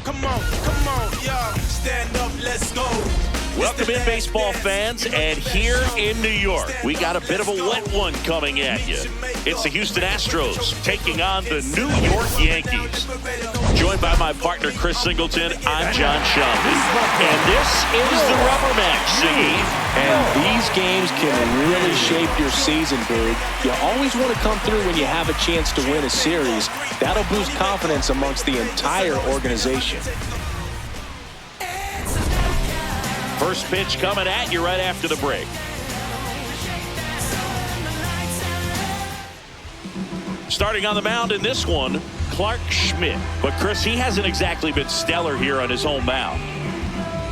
Come on, y'all. Stand up, let's go. Welcome in, baseball fans, and here in New York, we got a bit of a wet one coming at you. It's the Houston Astros taking on the New York Yankees. Joined by my partner, Chris Singleton, I'm John Shelby. And this is the rubber match, Siggy. And these games can really shape your season, Boog. You always want to come through when you have a chance to win a series. That'll boost confidence amongst the entire organization. First pitch coming at you right after the break. Starting on the mound in this one, Clark Schmidt. But, Chris, he hasn't exactly been stellar here on his home mound.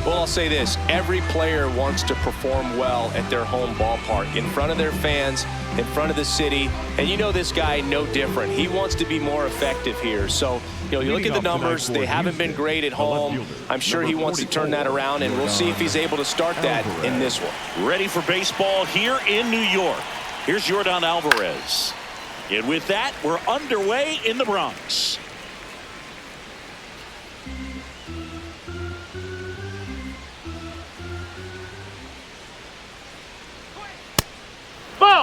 Well, I'll say this. Every player wants to perform well at their home ballpark, in front of their fans, in front of the city. And you know this guy no different. He wants to be more effective here. So, you look at the numbers. They haven't been great at home. I'm sure he wants to turn that around, and we'll see if he's able to start that in this one. Ready for baseball here in New York. Here's Yordan Alvarez. And with that, we're underway in the Bronx.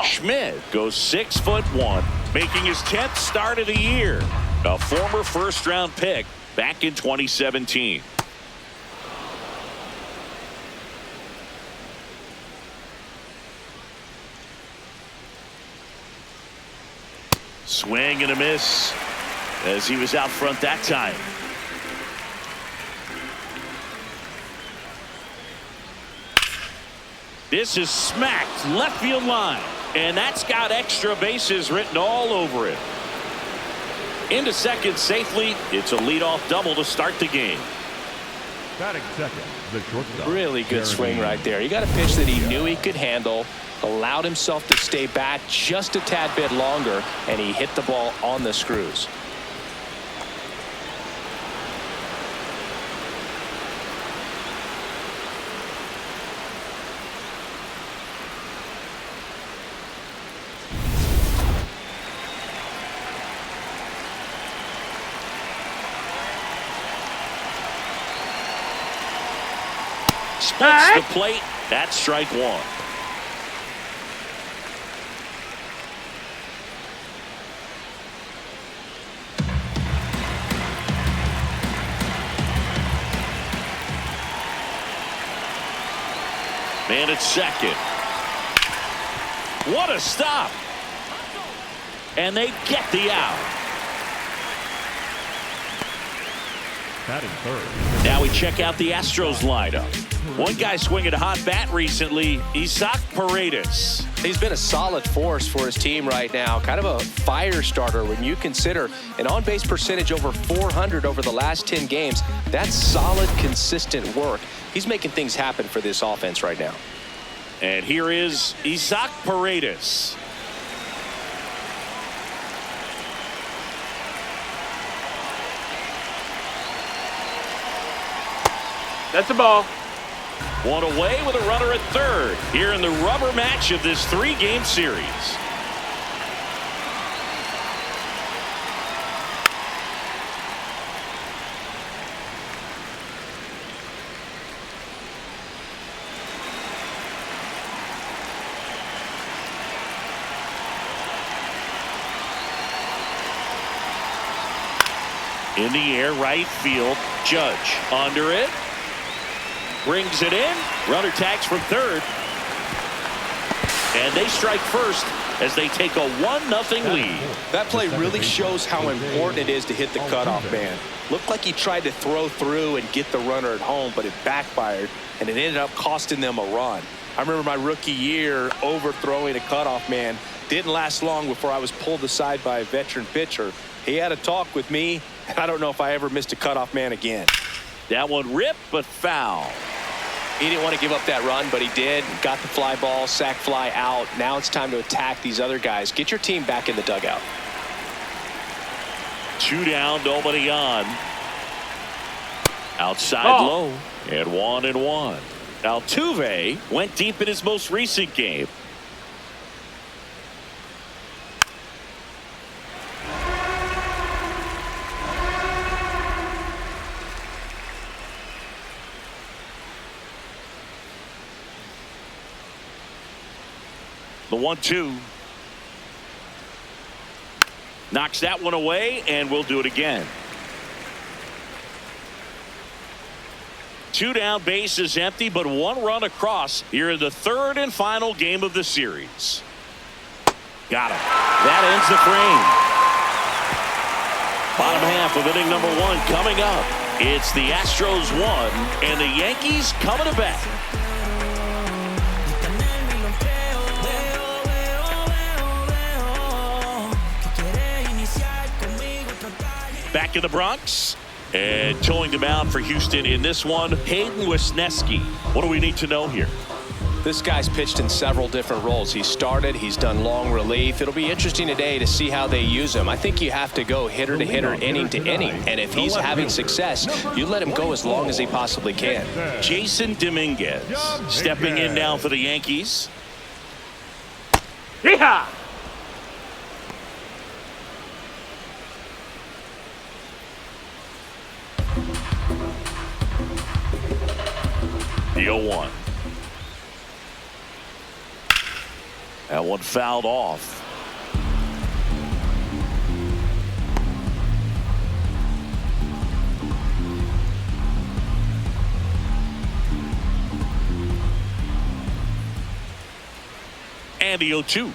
Schmidt goes 6'1", making his 10th start of the year. A former first-round pick back in 2017. Swing and a miss as he was out front that time. This is smacked left field line, and that's got extra bases written all over it. Into second safely. It's a leadoff double to start the game. Batting second, the shortstop. Really good swing right there. He got a pitch that he knew he could handle, allowed himself to stay back just a tad bit longer, and he hit the ball on the screws. Splits the plate. That's strike one. Man at second. What a stop. And they get the out. Batting third. Now we check out the Astros lineup. One guy swinging a hot bat recently, Isaac Paredes. He's been a solid force for his team right now. Kind of a fire starter when you consider an on-base percentage over 400 over the last 10 games. That's solid, consistent work. He's making things happen for this offense right now. And here is Isaac Paredes. That's a ball. One away with a runner at third here in the rubber match of this three-game series. In the air, right field. Judge under it. Brings it in. Runner tags from third. And they strike first as they take a 1-0 lead. That play really shows how important it is to hit the cutoff man. Looked like he tried to throw through and get the runner at home, but it backfired, and it ended up costing them a run. I remember my rookie year overthrowing a cutoff man. Didn't last long before I was pulled aside by a veteran pitcher. He had a talk with me, and I don't know if I ever missed a cutoff man again. That one ripped, but foul. He didn't want to give up that run, but he did. Got the fly ball, sac fly out. Now it's time to attack these other guys. Get your team back in the dugout. 2 down, nobody on. Outside low, and 1-1. Altuve went deep in his most recent game. The 1-2. Knocks that one away, and we'll do it again. 2 down, bases empty, but 1 run across here in the 3rd and final game of the series. Got him. That ends the frame. Bottom half of inning number 1 coming up. It's the Astros 1 and the Yankees coming to bat. Back in the Bronx. And towing the mound for Houston in this one, Hayden Wesneski. What do we need to know here? This guy's pitched in several different roles. He started, he's done long relief. It'll be interesting today to see how they use him. I think you have to go hitter to hitter, inning to inning. And if he's having success, you let him go as long as he possibly can. Jason Dominguez stepping in now for the Yankees. Yeehaw! The 0-1. That one fouled off. And the 0-2.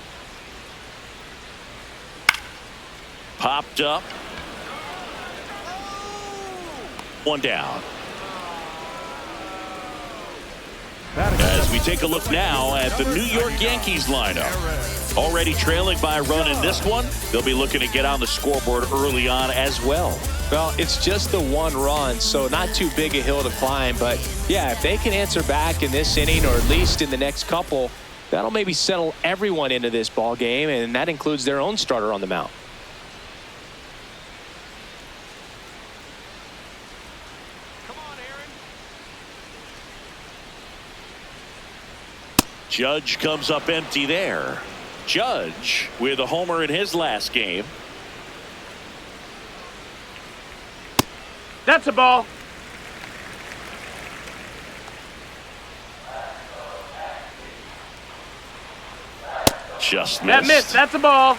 Popped up. 1 down. As we take a look now at the New York Yankees lineup. Already trailing by a run in this one. They'll be looking to get on the scoreboard early on as well. Well, it's just the 1 run, so not too big a hill to climb. But, yeah, if they can answer back in this inning or at least in the next couple, that'll maybe settle everyone into this ball game, and that includes their own starter on the mound. Judge comes up empty there. Judge with a homer in his last game. That's a ball. Just missed. That missed. That's a ball.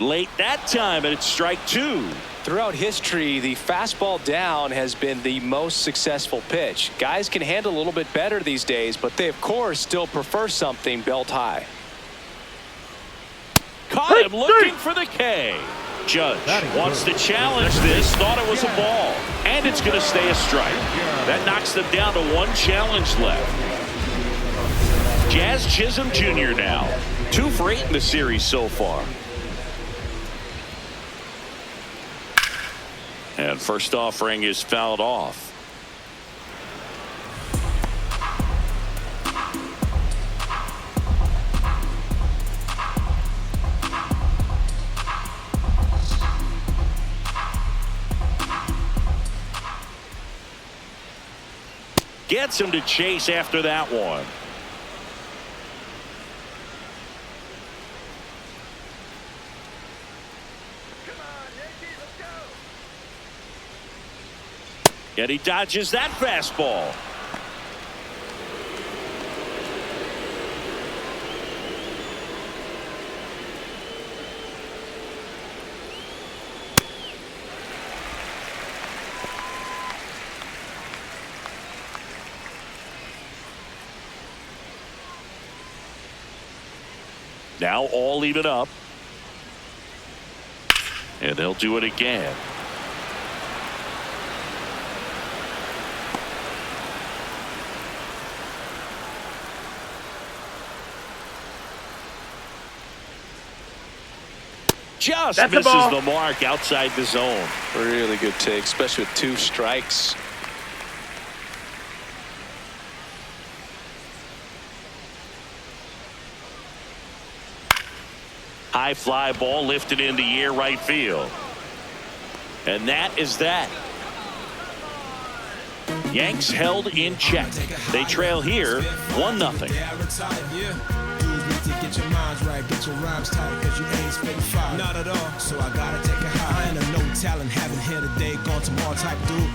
Late that time, and it's strike 2. Throughout history, the fastball down has been the most successful pitch. Guys can handle a little bit better these days, but they, of course, still prefer something belt high. Caught him looking for the K. Judge wants to challenge this, thought it was a ball, and it's going to stay a strike. That knocks them down to 1 challenge left. Jazz Chisholm Jr. now. 2 for 8 in the series so far. And first offering is fouled off. Gets him to chase after that one. And he dodges that fastball. Now all even up. And they'll do it again. Just That's misses the mark outside the zone. Really good take, especially with 2 strikes. High fly ball lifted in the air right field. And that is that. Yanks held in check. They trail here 1-0. Get your minds right, get your rhymes tight, cause you ain't spitting fire. Not at all, so I gotta take it high. I ain't a no talent, having here today, gone tomorrow type dude.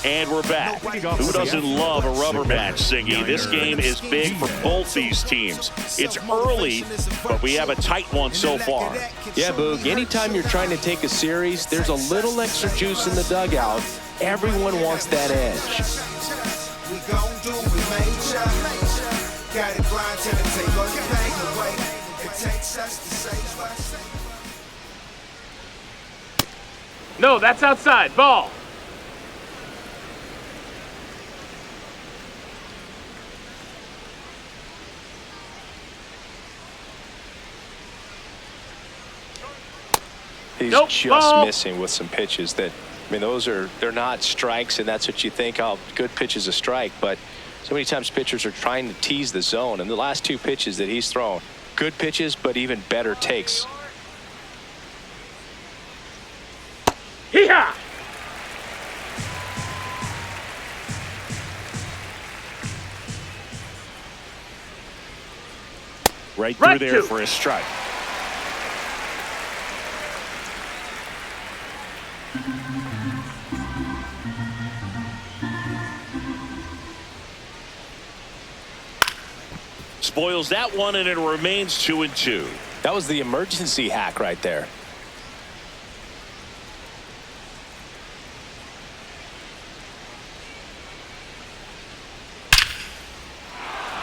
And we're back. Who doesn't love a rubber match, Siggy? This game is big for both these teams. It's early, but we have a tight one so far. Yeah, Boog, anytime you're trying to take a series, there's a little extra juice in the dugout. Everyone wants that edge. We gon' do we major. Got it grind till it take all your pain away. It takes us to save us. No, that's outside. Ball. He's Nope, just ball. missing with some pitches that, I mean, they're not strikes, and that's what you think, oh, good pitch is a strike. But so many times pitchers are trying to tease the zone, and the last two pitches that he's thrown, good pitches, but even better takes. Hee-haw! Right through Right there to. for a strike. Spoils that one, and it remains 2-2. That was the emergency hack right there.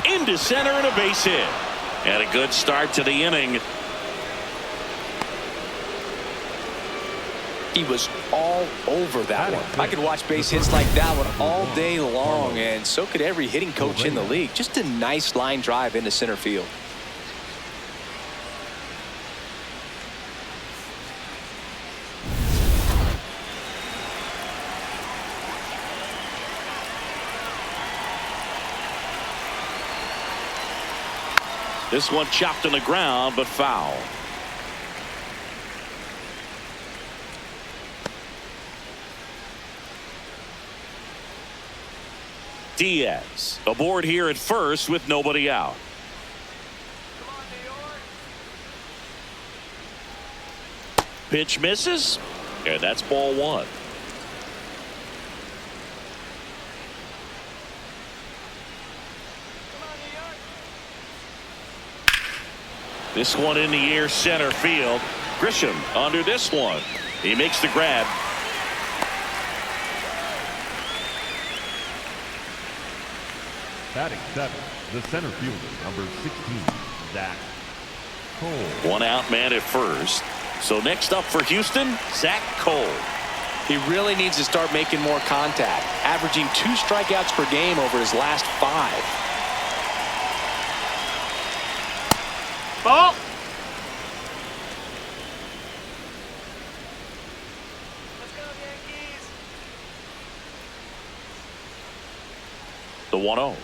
Into center and a base hit. And a good start to the inning. He was all over that one. I could watch base hits like that one all day long, and so could every hitting coach in the league. Just a nice line drive into center field. This one chopped on the ground, but foul. Diaz aboard here at first with nobody out. Pitch misses, and that's ball one. This one in the air center field. Grisham under this one. He makes the grab. Batting seventh, the center fielder, number 16, Zach Cole. One out man at first. So next up for Houston, Zach Cole. He really needs to start making more contact, averaging 2 strikeouts per game over his last 5. Ball. The 1-0.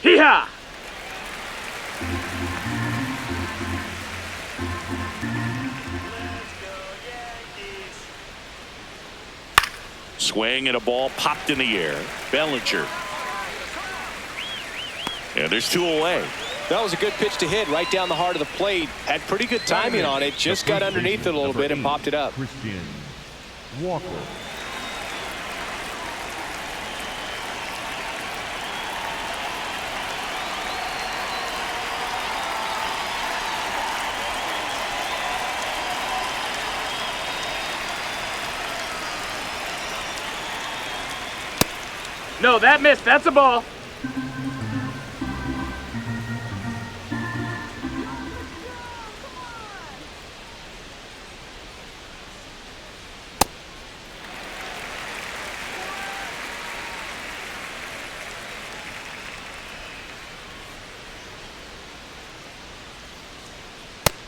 Hee-haw! Swing and a ball popped in the air. Bellinger. And there's 2 away. That was a good pitch to hit right down the heart of the plate. Had pretty good timing on it. Just got underneath it a little bit and popped it up. Christian Walker. No, that missed. That's a ball.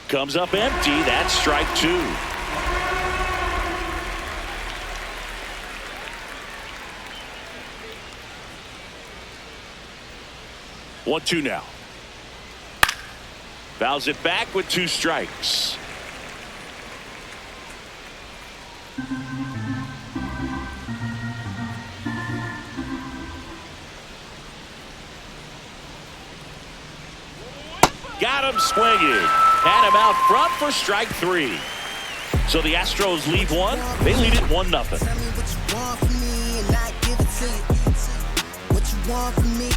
Comes up empty. That's strike 2. One, 2 now. Fouls it back with 2 strikes. Got him swinging. Had him out front for strike 3. So the Astros lead one. They lead it 1-0. Tell me what you want from me and I give it to you. What you want from me?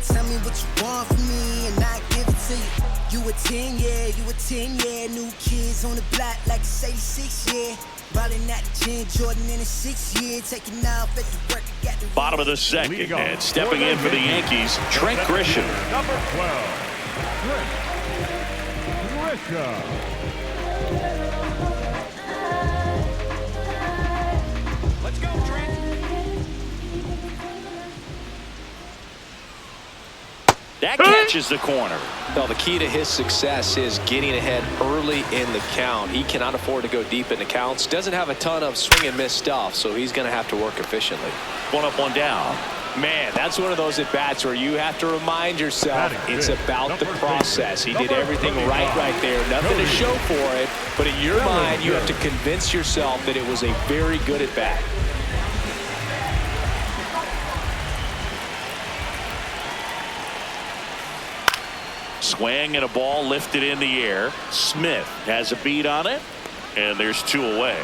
Tell me what you want from me and I give it to you. You a 10, yeah, you a 10, yeah. New kids on the block like it's 86, yeah. Ballin' at the gym, Jordan in a 6 year. Taking off at the work, got the Bottom of the second, and stepping in for the Yankees, Trent Grisham. Number 12, Trent Grisham. Let's go, Trent. That catches the corner. Well, the key to his success is getting ahead early in the count. He cannot afford to go deep in the counts. Doesn't have a ton of swing and miss stuff, so he's going to have to work efficiently. 1 up, 1 down. Man, that's one of those at-bats where you have to remind yourself it's about the process. He did everything right there. Nothing to show for it, but in your mind, you have to convince yourself that it was a very good at-bat. Swing and a ball lifted in the air. Smith has a beat on it, and there's 2 away.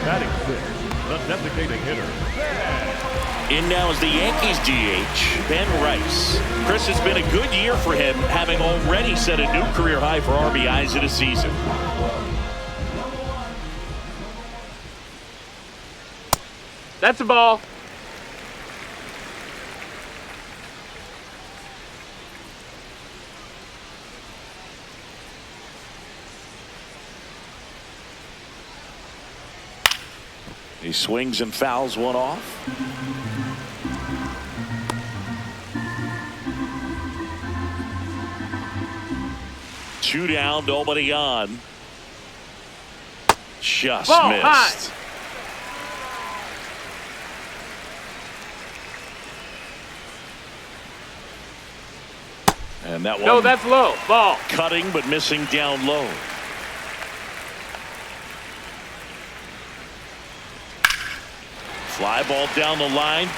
Batting 6, the designated hitter. In now is the Yankees DH, Ben Rice. Chris, has been a good year for him, having already set a new career high for RBIs in a season. That's a ball. He swings and fouls one off. Two down, nobody on. Just Ball missed. high. And that one. No, that's low. Ball. Cutting but missing down low. Fly ball down the line.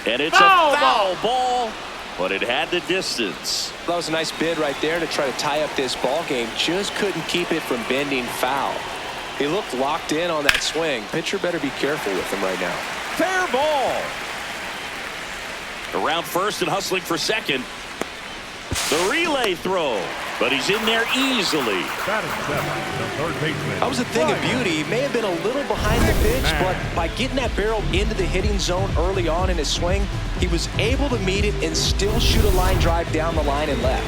And it's Foul a foul ball, but it had the distance. That was a nice bid right there to try to tie up this ball game. Just couldn't keep it from bending foul. He looked locked in on that swing. Pitcher better be careful with him right now. Fair ball. Around first and hustling for second. The relay throw, but he's in there easily. Batting 7, the third baseman. That was a thing of beauty. He may have been a little behind the pitch, but by getting that barrel into the hitting zone early on in his swing, he was able to meet it and still shoot a line drive down the line and left.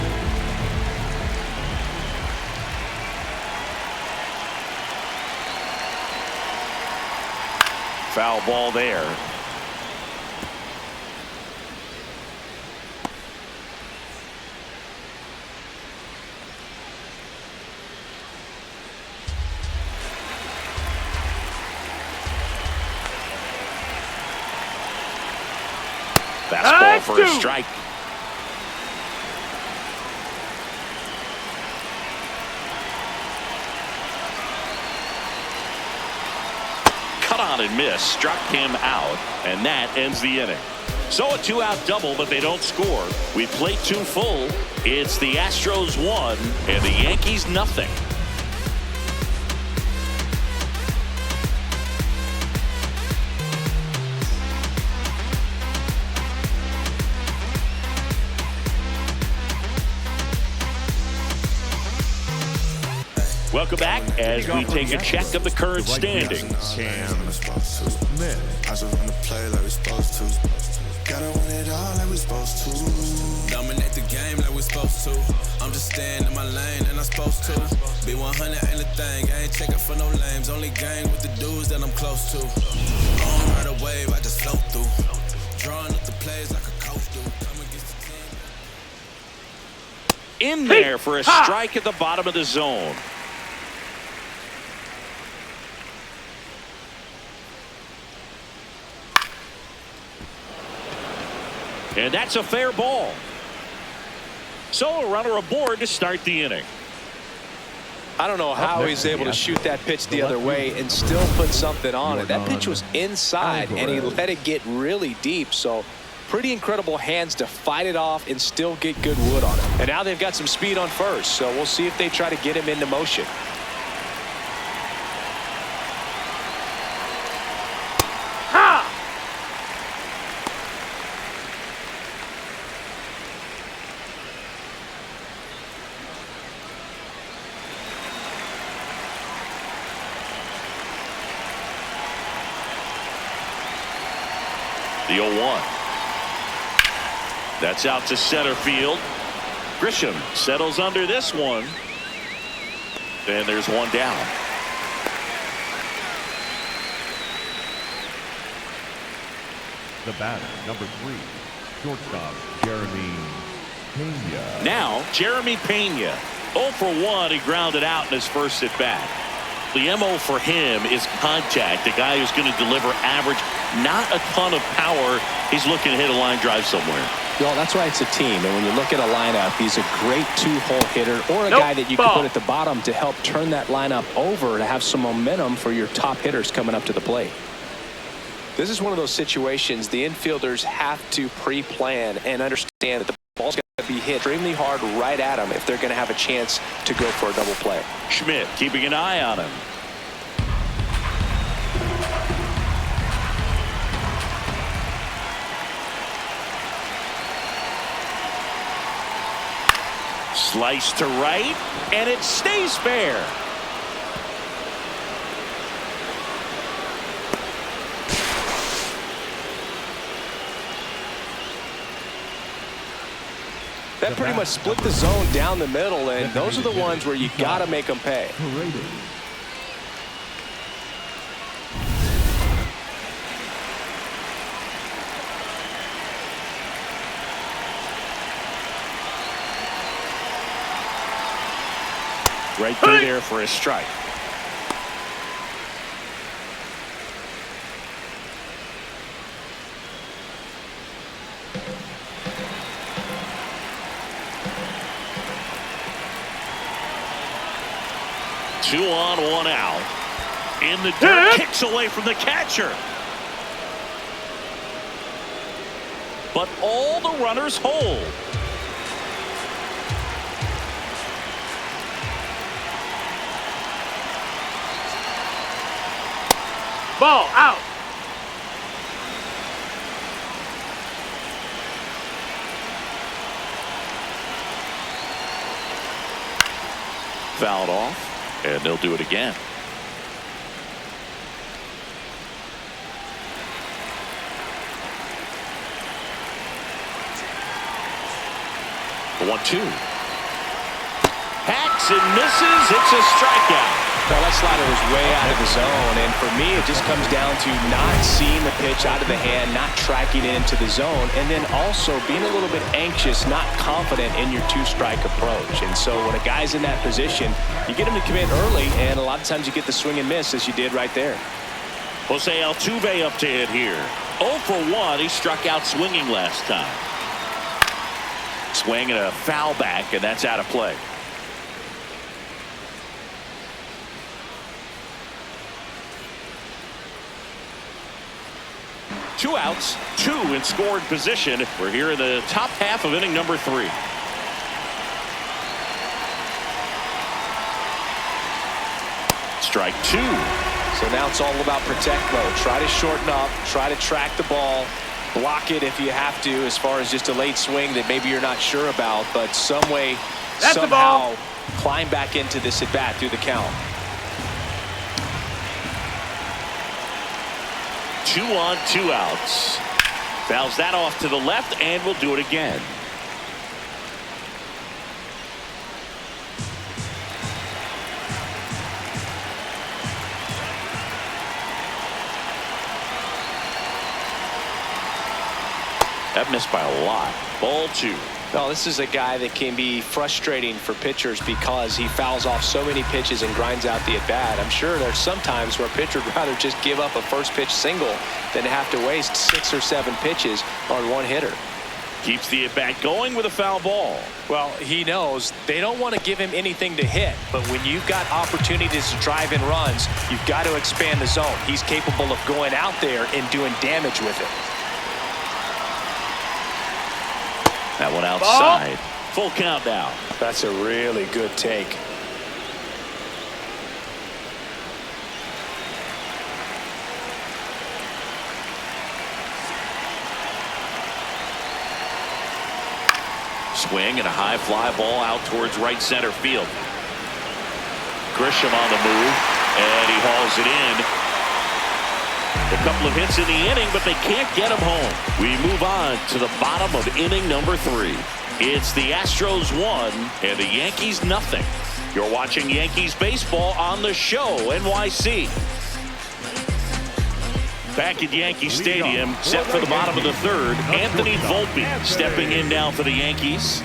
Foul ball there. Fastball for a strike. Cut on and miss, struck him out, and that ends the inning. So a 2-out double, but they don't score. We played 2 full. It's the Astros 1 and the Yankees nothing. Welcome back as we take a check of the current standings. Smith. I just wanna play like we supposed to. Gotta win it all like we supposed to. Dominate the game like we supposed to. I'm just staying in my lane and I'm supposed to. Be 100 ain't a thing. I ain't checking for no lames. Only gang with the dudes that I'm close to. I don't ride a wave, I just float through. Drawing up the plays like a coach do. Come against the team. In there for a strike at the bottom of the zone. And that's a fair ball. So a runner aboard to start the inning. I don't know how he's able to shoot that pitch the other way and still put something on it. That pitch was inside, and he let it get really deep. So Pretty incredible hands to fight it off and still get good wood on it. And now they've got some speed on first, so we'll see if they try to get him into motion. The 0-1. That's out to center field. Grisham settles under this one. And there's one down. The batter, number 3, shortstop, Jeremy Pena. Now, Jeremy Pena. 0 for 1. He grounded out in his first at bat. The MO for him is contact. A guy who's going to deliver average, not a ton of power. He's looking to hit a line drive somewhere. Well, that's why it's a team. And when you look at a lineup, he's a great two-hole hitter or a guy that you can put at the bottom to help turn that lineup over to have some momentum for your top hitters coming up to the plate. This is one of those situations the infielders have to pre-plan and understand that the ball's going to be hit extremely hard right at them if they're going to have a chance to go for a double play. Schmidt keeping an eye on him. Slice to right, and it stays fair. That pretty much split the zone down the middle, and those are the ones where you got to make them pay. Right through there for a strike. Two on, one out. In the dirt, kicks away from the catcher. But all the runners hold. Ball out. Fouled off, and they'll do it again. The 1-2. Hacks and misses. It's a strikeout. Well, that slider was way out of the zone, and for me, it just comes down to not seeing the pitch out of the hand, not tracking it into the zone, and then also being a little bit anxious, not confident in your two-strike approach. And so when a guy's in that position, you get him to commit early, and a lot of times you get the swing and miss, as you did right there. Jose Altuve up to hit here. 0 for 1. He struck out swinging last time. Swing and a foul back, and that's out of play. Two outs, two in scoring position. We're here in the top half of inning number 3. Strike 2. So now it's all about protect mode. Try to shorten up, try to track the ball, block it if you have to, as far as just a late swing that maybe you're not sure about, but some way, somehow climb back into this at bat through the count. 2 on, 2 outs. Fouls that off to the left, and we'll do it again. That missed by a lot. Ball 2. No, this is a guy that can be frustrating for pitchers because he fouls off so many pitches and grinds out the at-bat. I'm sure there's some times where a pitcher would rather just give up a first pitch single than have to waste 6 or 7 pitches on one hitter. Keeps the at-bat going with a foul ball. Well, he knows they don't want to give him anything to hit, but when you've got opportunities to drive in runs, you've got to expand the zone. He's capable of going out there and doing damage with it. That one outside. Full count now. That's a really good take. Swing and a high fly ball out towards right center field. Grisham on the move, and he hauls it in. A couple of hits in the inning, but they can't get him home. We move on to the bottom of inning number 3. It's the Astros 1 and the Yankees nothing. You're watching Yankees baseball on the show, NYC. Back at Yankee Stadium, set for the bottom of the 3rd, Anthony Volpe stepping in now for the Yankees.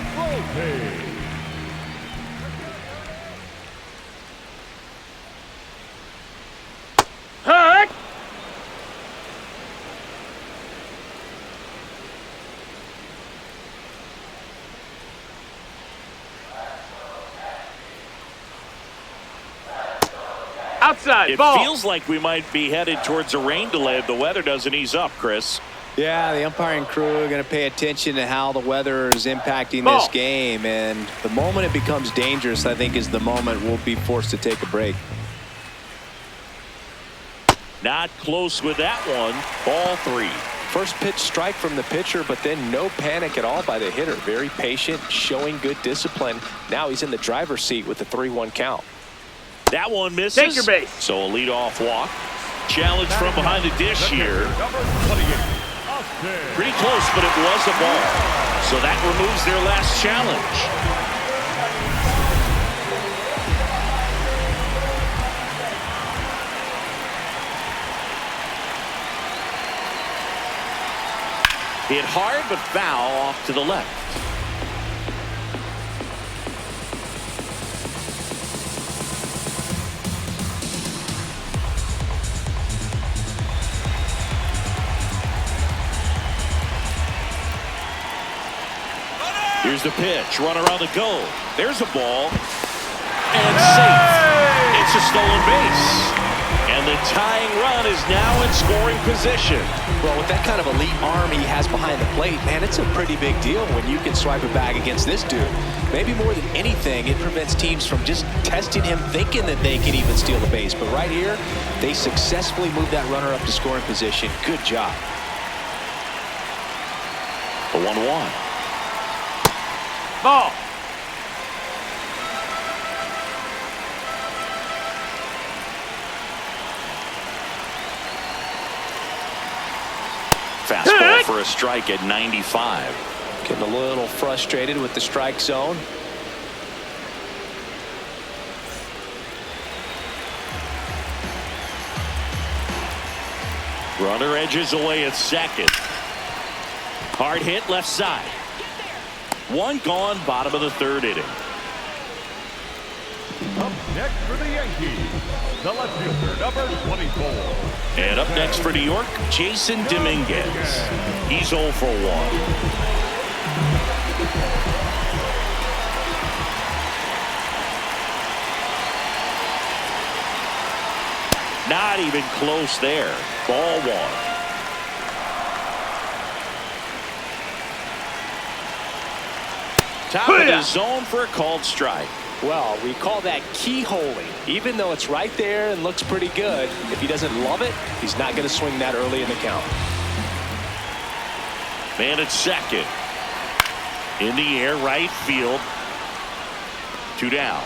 Hurt. Outside. It ball. feels like we might be headed towards a rain delay if the weather doesn't ease up, Chris. Yeah, the umpiring crew are going to pay attention to how the weather is impacting Ball. this game. And the moment it becomes dangerous, I think, is the moment we'll be forced to take a break. Not close with that one. Ball 3. First pitch strike from the pitcher, but then no panic at all by the hitter. Very patient, showing good discipline. Now he's in the driver's seat with the 3-1 count. That one misses. Take your base. So a leadoff walk. Challenge from behind the dish here. Pretty close, but it was a ball. So that removes their last challenge. Hit hard, but foul off to the left. Here's the pitch. Runner on the go. There's a ball. And safe. It's a stolen base. And the tying run is now in scoring position. Well, with that kind of elite arm he has behind the plate, man, it's a pretty big deal when you can swipe it back against this dude. Maybe more than anything, it prevents teams from just testing him, thinking that they can even steal the base. But right here, they successfully moved that runner up to scoring position. Good job. The 1-1. Ball. Fastball for a strike at 95. Getting a little frustrated with the strike zone. Runner edges away at second. Hard hit left side. One gone, bottom of the 3rd inning. Up next for the Yankees, the left fielder, number 24. And up next for New York, Jason Dominguez. He's 0 for 1. Not even close there. Ball 1. Top of the zone for a called strike. Well, we call that keyholing. Even though it's right there and looks pretty good, if he doesn't love it, he's not going to swing that early in the count. Man at second. In the air, right field. 2 down.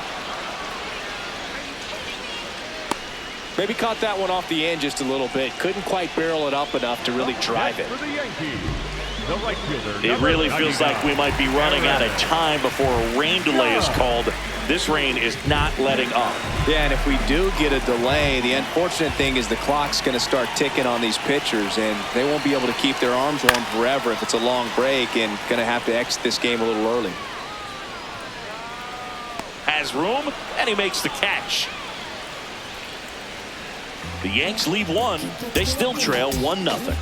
Maybe caught that one off the end just a little bit. Couldn't quite barrel it up enough to really drive it. For the Yankees, the right fielder, It really feels like we might be running out of time before a rain delay is called. This rain is not letting up. Yeah, and if we do get a delay, the unfortunate thing is the clock's going to start ticking on these pitchers, and they won't be able to keep their arms warm forever if it's a long break, and going to have to exit this game a little early. Has room, and he makes the catch. The Yanks leave 1. They still trail 1-0.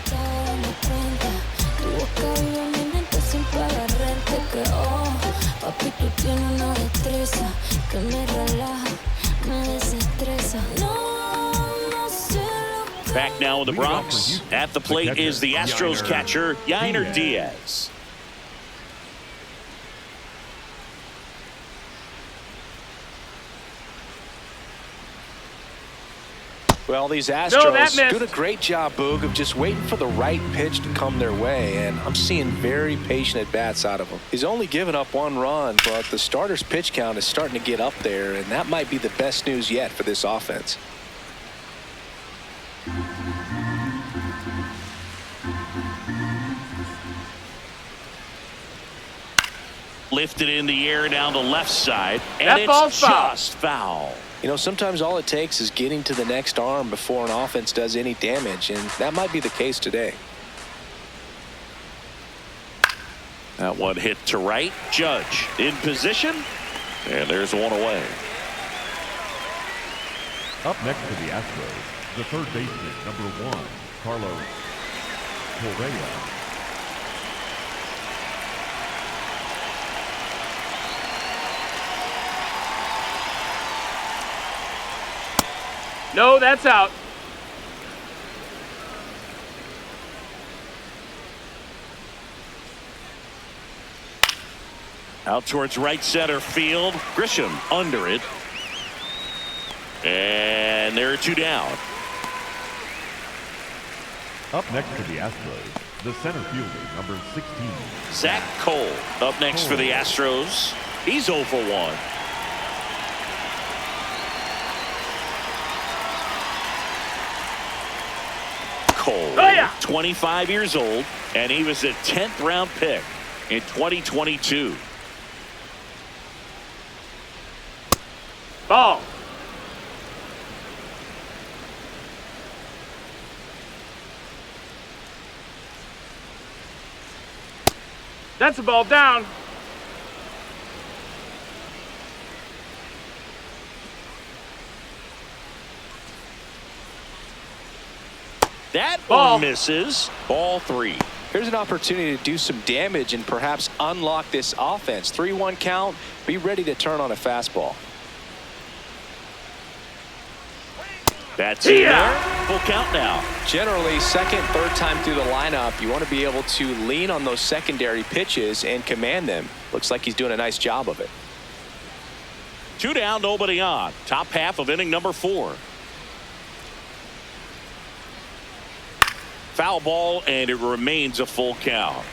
Back now in the Bronx. At the plate is the Astros catcher, Yainer Diaz. Well, these that Astros missed. doing a great job, Boog, of just waiting for the right pitch to come their way, and I'm seeing very patient at-bats out of him. He's only given up 1 run, but the starter's pitch count is starting to get up there, and that might be the best news yet for this offense. Lifted in the air down the left side, and That it's ball's foul. just foul. You know, sometimes all it takes is getting to the next arm before an offense does any damage, and that might be the case today. That one hit to right. Judge in position, and there's one away. Up next for the Astros, the third baseman, number 1, Carlos Correa. No, that's out. Out towards right center field. Grisham under it. And there are 2 down. Up next for the Astros, the center fielder, number 16. Zach Cole up next for the Astros. He's 0 for 1. Cole, Oh, yeah. 25 years old, and he was a 10th round pick in 2022. Ball. That's a ball down. That Ball. one misses. Ball 3. Here's an opportunity to do some damage and perhaps unlock this offense. 3-1 count. Be ready to turn on a fastball. That's in Yeah. there. Full count now. Generally, second, third time through the lineup, you want to be able to lean on those secondary pitches and command them. Looks like he's doing a nice job of it. 2 down, nobody on. Top half of inning number 4. Foul ball, and it remains a full count.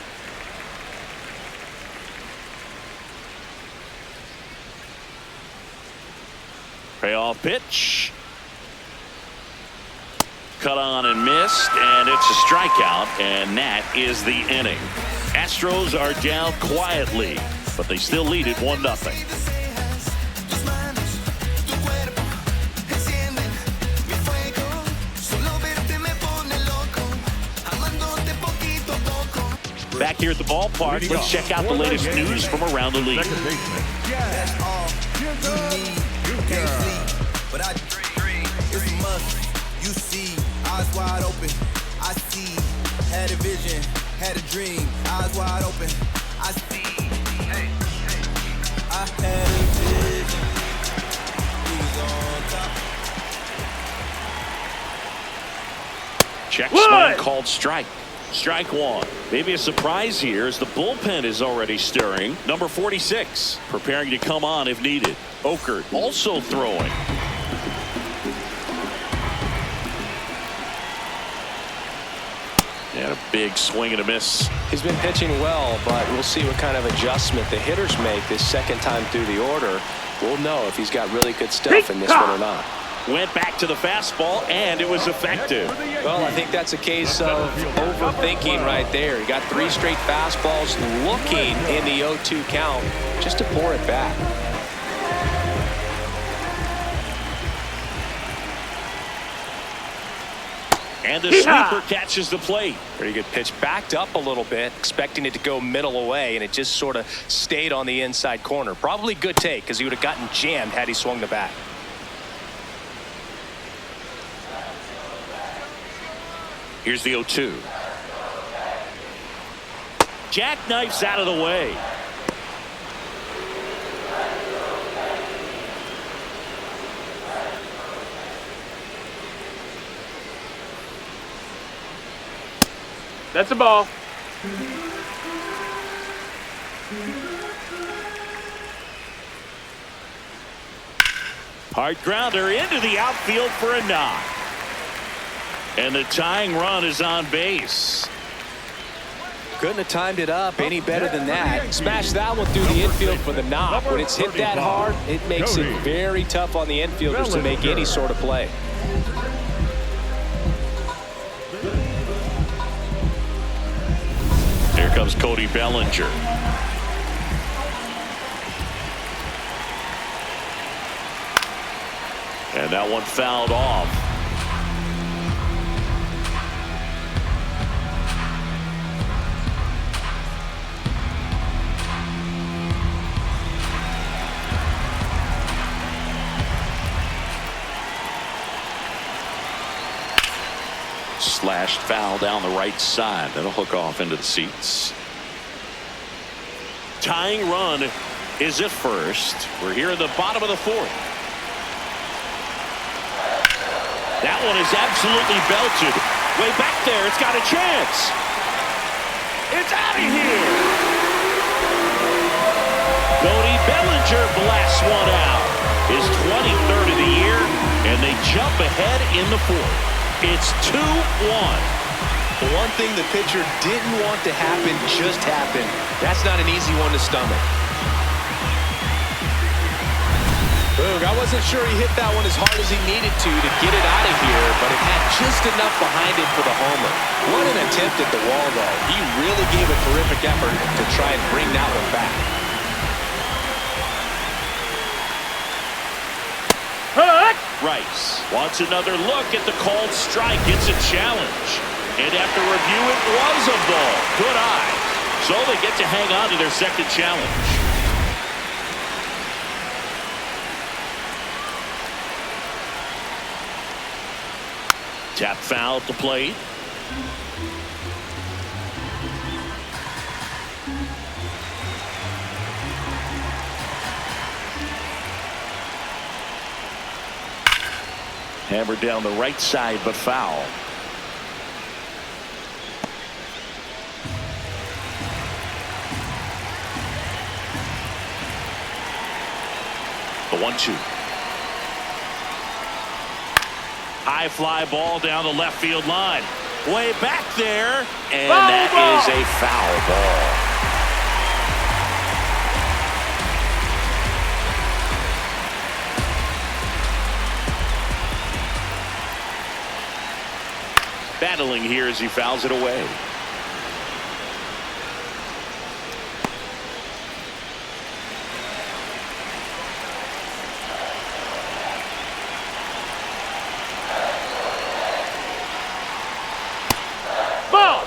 Payoff pitch. Cut on and missed, and it's a strikeout, and that is the inning. Astros are down quietly, but they still lead it 1-0. Back here at the ballpark, let's check out the latest news from around the league. Second baseman, That's all you need. Can't sleep, but I dream. It's a must. You see, eyes wide open. I see. Had a vision, had a dream. Eyes wide open. I see. Hey, hey. I had a vision. He's on top. Check Wood. swing called strike. Strike 1. Maybe a surprise here as the bullpen is already stirring. Number 46 preparing to come on if needed. Okert also throwing. And a big swing and a miss. He's been pitching well, but we'll see what kind of adjustment the hitters make this second time through the order. We'll know if he's got really good stuff in this one or not. Went back to the fastball, and it was effective. Well, I think that's a case of overthinking right there. He got 3 straight fastballs looking in the 0-2 count just to pour it back. And the sweeper catches the plate. Pretty good pitch. Backed up a little bit, expecting it to go middle away, and it just sort of stayed on the inside corner. Probably good take, because he would have gotten jammed had he swung the bat. Here's the 0-2. Jackknifes out of the way. That's a ball. Hard grounder into the outfield for a knock. And the tying run is on base. Couldn't have timed it up any better than that. Smash that one through the infield for the knock. When it's hit that hard, it makes it very tough on the infielders to make any sort of play. Here comes Cody Bellinger. And that one fouled off. Slashed foul down the right side. That'll hook off into the seats. Tying run is at first. We're here in the bottom of the fourth. That one is absolutely belted. Way back there. It's got a chance. It's out of here. Cody Bellinger blasts one out. His 23rd of the year, and they jump ahead in the fourth. It's 2-1. The one thing the pitcher didn't want to happen just happened. That's not an easy one to stomach. Boog, I wasn't sure he hit that one as hard as he needed to get it out of here, but it had just enough behind it for the homer. What an attempt at the wall, though. He really gave a terrific effort to try and bring that one back. Rice wants another look at the called strike. It's a challenge. And after review, it was a ball. Good eye. So they get to hang on to their second challenge. Tap foul at the plate. Hammered down the right side, but foul. The 1-2. High fly ball down the left field line. Way back there, and that is a foul ball. Battling here as he fouls it away. Ball.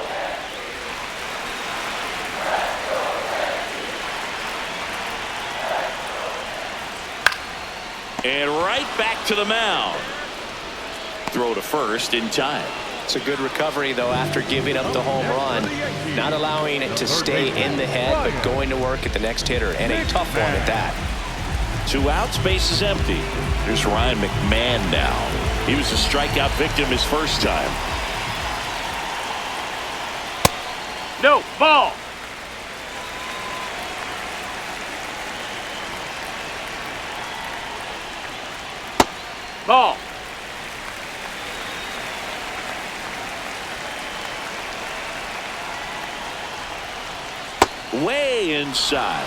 And right back to the mound. Throw to first in time. It's a good recovery, though, after giving up the home run. Not allowing it to stay in the head, but going to work at the next hitter, and a tough one at that. 2 outs, base is empty. Here's Ryan McMahon now. He was a strikeout victim his first time. No, ball. Ball. Way inside.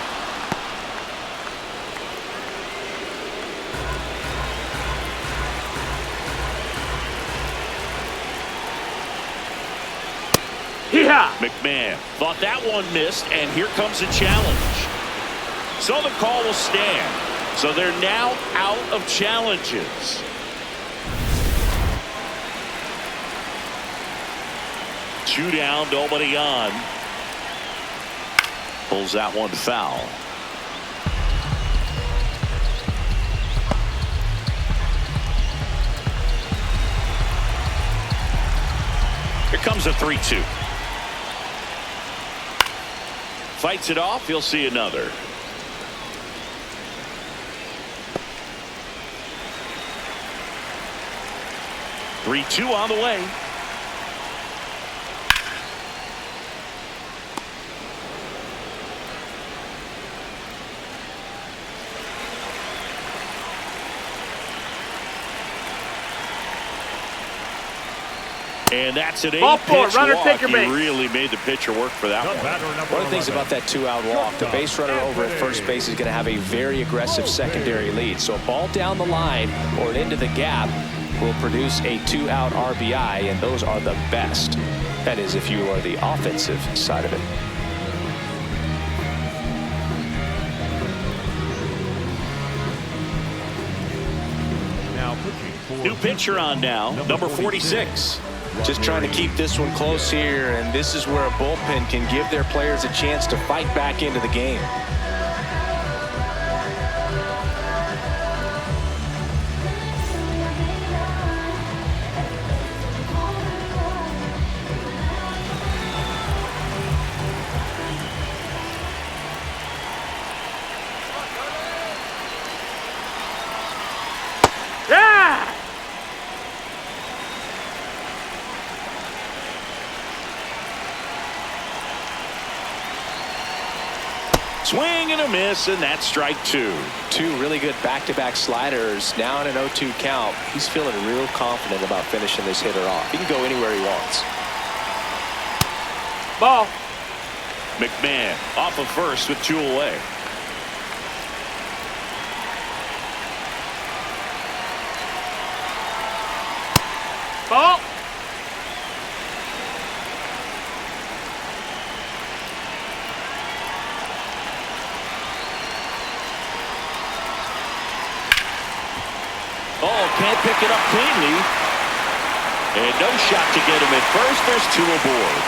Yeah. McMahon thought that one missed, and here comes a challenge. So the call will stand. So they're now out of challenges. 2 down, nobody on. Pulls that one foul. Here comes a 3-2. Fights it off. He'll see another. Three-two on the way. And that's an Ball four, 8-pitch runner walk. take your He base. really made the pitcher work for that one. One of the things about that 2-out walk, the base runner over at first base is going to have a very aggressive secondary lead. So a ball down the line or into the gap will produce a 2-out RBI, and those are the best. That is, if you are the offensive side of it. New pitcher on now, number 46. Just trying to keep this one close here, and this is where a bullpen can give their players a chance to fight back into the game. Yeah! Swing and a miss, and that's strike 2. Two really good back-to-back sliders. Now in an 0-2 count. He's feeling real confident about finishing this hitter off. He can go anywhere he wants. Ball. McMahon off of first with 2 away. Ball. Oh, can't pick it up cleanly. And no shot to get him at first. There's 2 aboard.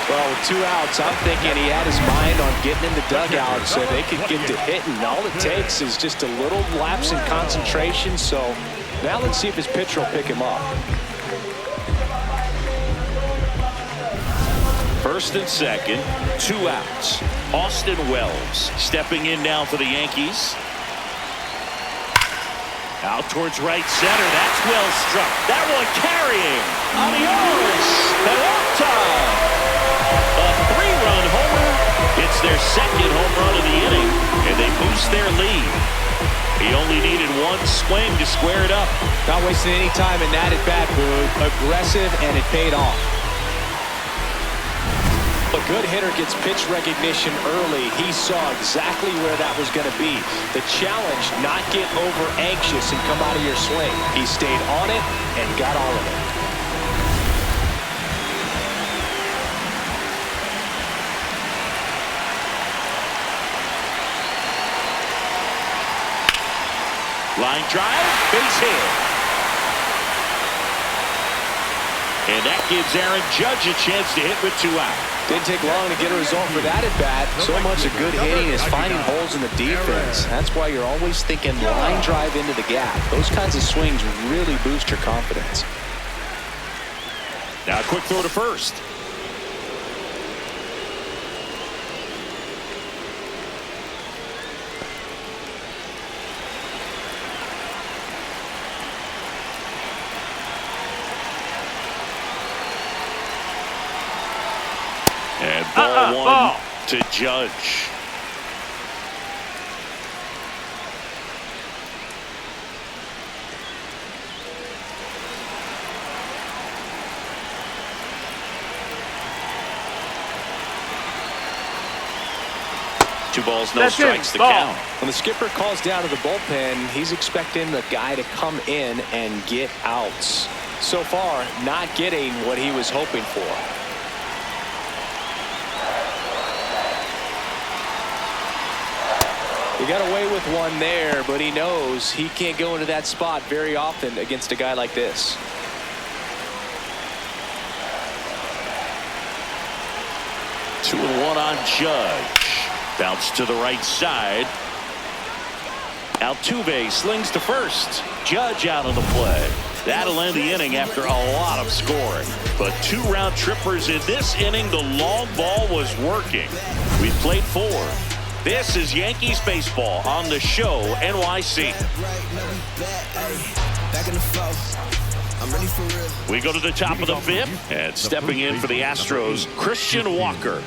Well, with 2 outs, I'm thinking he had his mind on getting in the dugout so they could get to hitting. All it takes is just a little lapse in concentration. So now let's see if his pitcher will pick him up. First and second, 2 outs. Austin Wells stepping in now for the Yankees. Out towards right center. That's well struck. That one carrying. Adios. Pelota. A 3-run homer. It's their second home run of the inning, and they boost their lead. He only needed 1 swing to square it up. Not wasting any time in that at bat, Boog. Aggressive, and it paid off. A good hitter gets pitch recognition early. He saw exactly where that was going to be. The challenge, not get over anxious and come out of your swing. He stayed on it and got all of it. Line drive, base hit. And that gives Aaron Judge a chance to hit with 2 outs. Didn't take long to get a result for that at bat. So much of good hitting is finding holes in the defense. That's why you're always thinking line drive into the gap. Those kinds of swings really boost your confidence. Now a quick throw to first. And ball 1 ball. to Judge. Two balls, no That's strikes, it. the Ball. count. When the skipper calls down to the bullpen, he's expecting the guy to come in and get outs. So far, not getting what he was hoping for. He got away with 1 there, but he knows he can't go into that spot very often against a guy like this. Two and 1 on Judge. Bounce to the right side. Altuve slings to first. Judge out of the play. That'll end the inning after a lot of scoring. But 2 round trippers in this inning. The long ball was working. We've played 4. This is Yankees baseball on the show NYC. We go to the top of the 5th, and stepping in for the Astros, Christian Walker.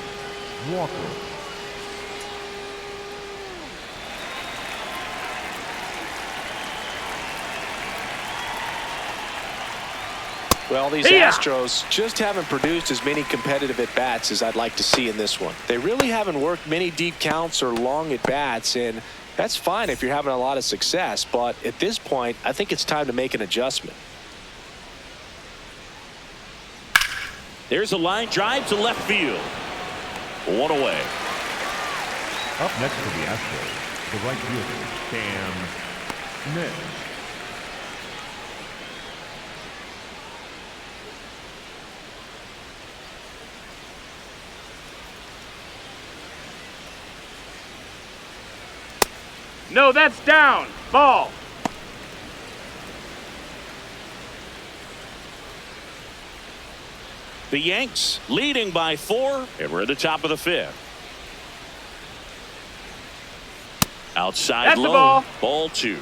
Well, these Astros just haven't produced as many competitive at-bats as I'd like to see in this one. They really haven't worked many deep counts or long at-bats, and that's fine if you're having a lot of success. But at this point, I think it's time to make an adjustment. There's a line drive to left field. One away. Up next for the Astros, the right fielder, Cam Smith. No, that's down. Ball. The Yanks leading by 4, and we're at the top of the 5th. Outside That's low. the ball. Ball 2.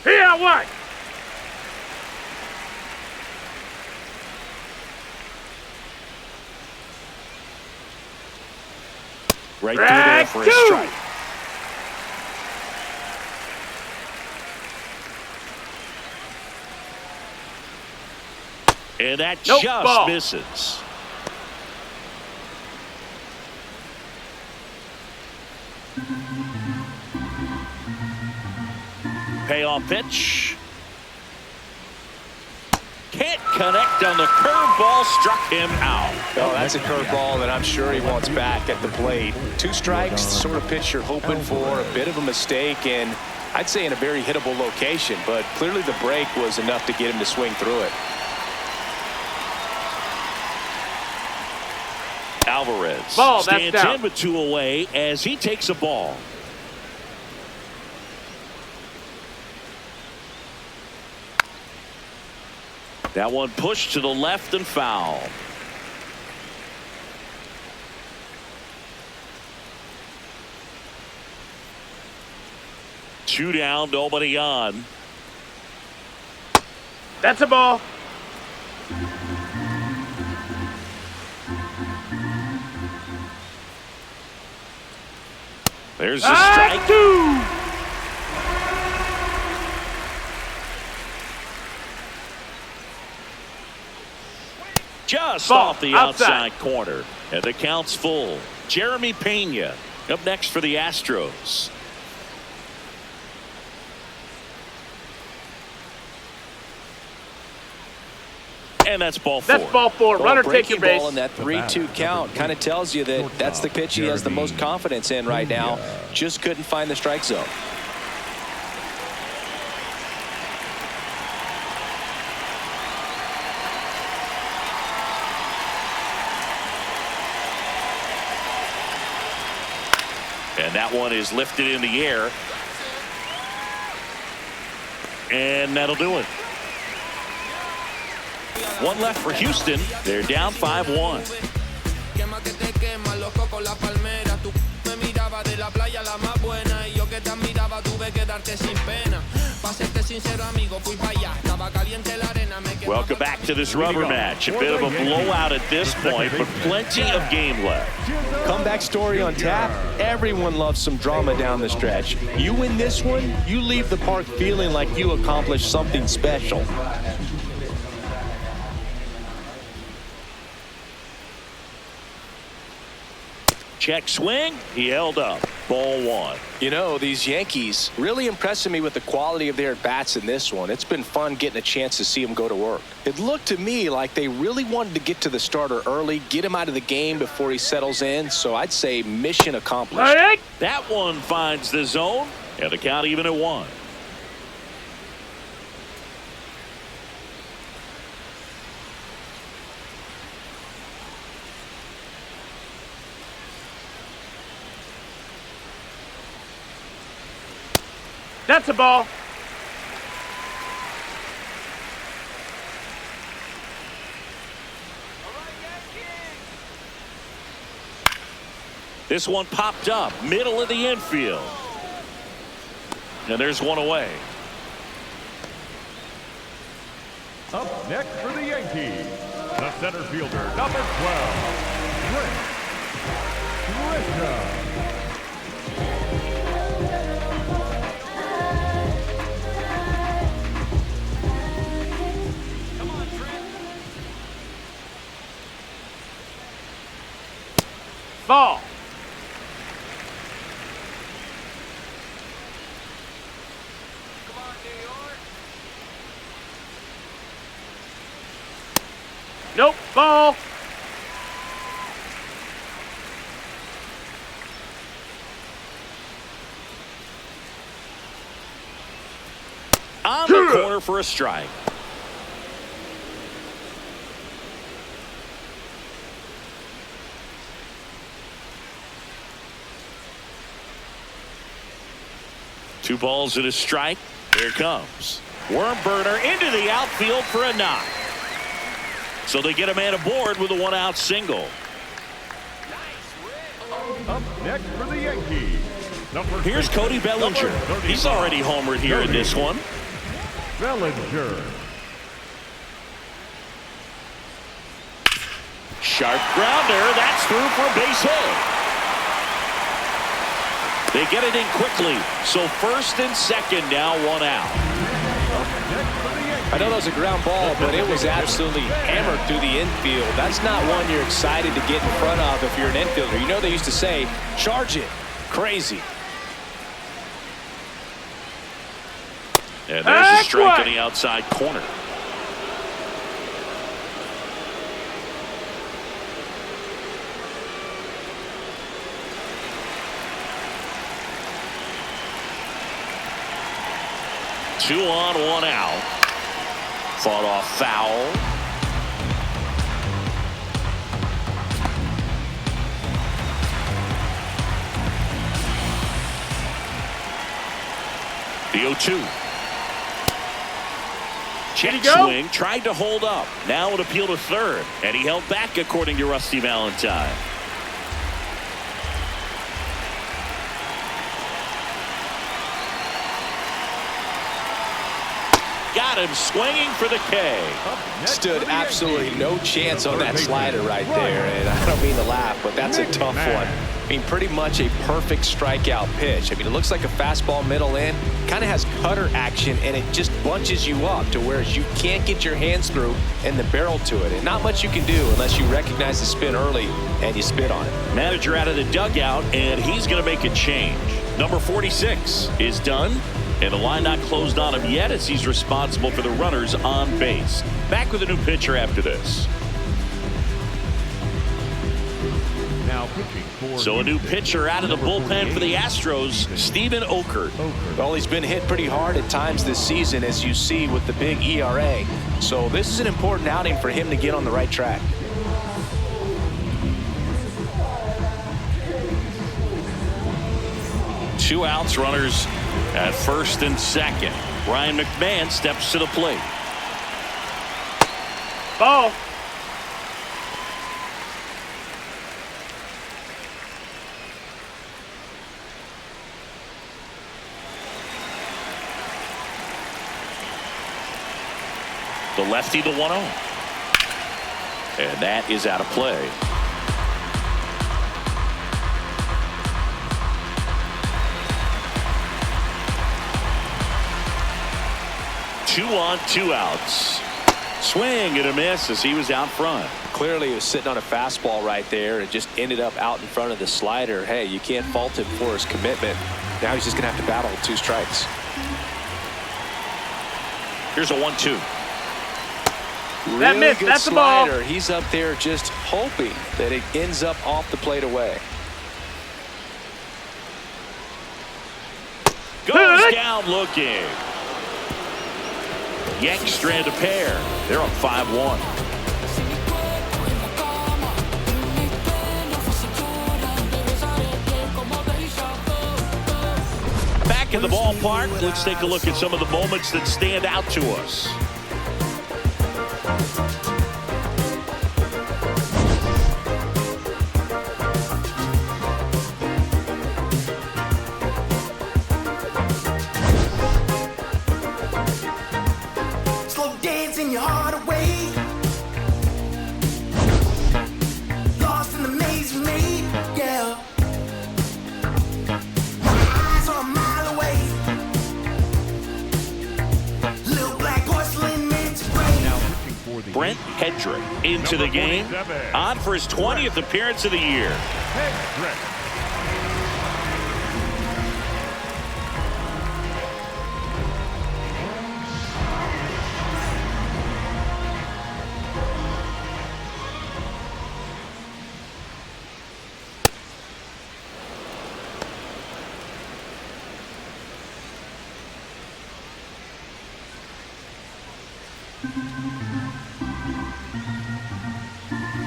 Here, what? Right through there for a strike. And that just misses. Payoff pitch. Can't connect on the curveball, struck him out. Oh, that's a curveball that I'm sure he wants back at the plate. 2 strikes, sort of pitch you're hoping for, a bit of a mistake, and I'd say in a very hittable location, but clearly the break was enough to get him to swing through it. Alvarez stands in with 2 away as he takes a ball. That one pushed to the left and foul. Two down, nobody on. That's a ball. There's the strike. 2. Just off the outside corner. And the count's full. Jeremy Pena up next for the Astros. And that's ball 4. That's ball 4. Runner take your base. Ball in that 3-2 count kind of tells you that that's the pitch he has the most confidence in right now. Just couldn't find the strike zone. And that one is lifted in the air. And that'll do it. 1 left for Houston. They're down 5-1. Welcome back to this rubber match. A bit of a blowout at this point, but plenty of game left. Comeback story on tap. Everyone loves some drama down the stretch. You win this one, you leave the park feeling like you accomplished something special. Check swing. He held up. Ball 1. You know, these Yankees really impressing me with the quality of their at-bats in this one. It's been fun getting a chance to see them go to work. It looked to me like they really wanted to get to the starter early, get him out of the game before he settles in. So I'd say mission accomplished. That one finds the zone, and the count even at 1. That's a ball. This one popped up, middle of the infield. And there's one away. Up next for the Yankees, the center fielder, number 12, Grisham. Ball. Nope, ball. On the corner for a strike. Two balls and a strike. Here it comes. Worm burner into the outfield for a knock. So they get a man aboard with a one-out single. Up next for the Yankees. Here's Cody Bellinger. He's already homered here in this one. Bellinger. Sharp grounder. That's through for a base hit. They get it in quickly. So first and second now, one out. I know that was a ground ball, but it was absolutely hammered through the infield. That's not one you're excited to get in front of if you're an infielder. You know they used to say, charge it. Crazy. And there's a strike in the outside corner. Two on, one out. Fought off foul. The 0-2. Check swing, tried to hold up. Now an appeal to third, and he held back according to Rusty Valentine. Got him swinging for the K. Stood absolutely no chance on that slider right there, and I don't mean to laugh, but that's a tough one. I mean, pretty much a perfect strikeout pitch. I mean, it looks like a fastball middle in, kind of has cutter action, and it just bunches you up to where you can't get your hands through and the barrel to it. And not much you can do unless you recognize the spin early and you spit on it. Manager out of the dugout, and he's going to make a change. Number 46 is done, and the line not closed on him yet as he's responsible for the runners on base. Back with a new pitcher after this. Now pitching for So a new pitcher out of the bullpen for the Astros, Steven Okert. Well, he's been hit pretty hard at times this season, as you see with the big ERA. So this is an important outing for him to get on the right track. Two outs, runners at first and second. Ryan McMahon steps to the plate. Ball. The lefty, the 1-0. And that is out of play. Two on, two outs. Swing and a miss as he was out front. Clearly, he was sitting on a fastball right there and just ended up out in front of the slider. Hey, you can't fault him for his commitment. Now he's just going to have to battle with 2 strikes. Here's a 1-2. That missed. Good That's the ball. slider. He's up there just hoping that it ends up off the plate away. Goes down looking. Yanks strand a pair. They're up 5-1. Back in the ballpark, let's take a look at some of the moments that stand out to us. Your heart away, lost in the maze of me, yeah. My eyes are a mile away, little black horse. for the Brent Yankees. Hedrick into the game, 47. on for his 20th appearance of the year. Hedrick.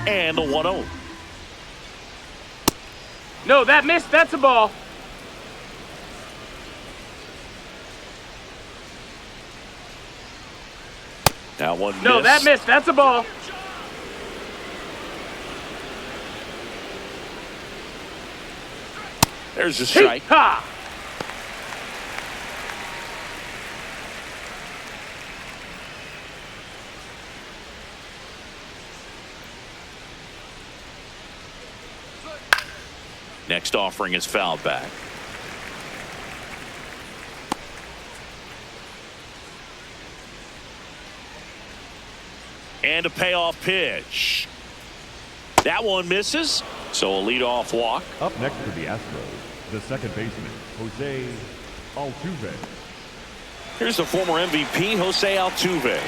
And the 1-0. No, that missed. That's a ball. That one No, missed. that missed. That's a ball. There's a strike. Ha! Next offering is fouled back. And a payoff pitch. That one misses. So a leadoff walk. Up next for the Astros, the second baseman, Jose Altuve. Here's the former MVP, Jose Altuve.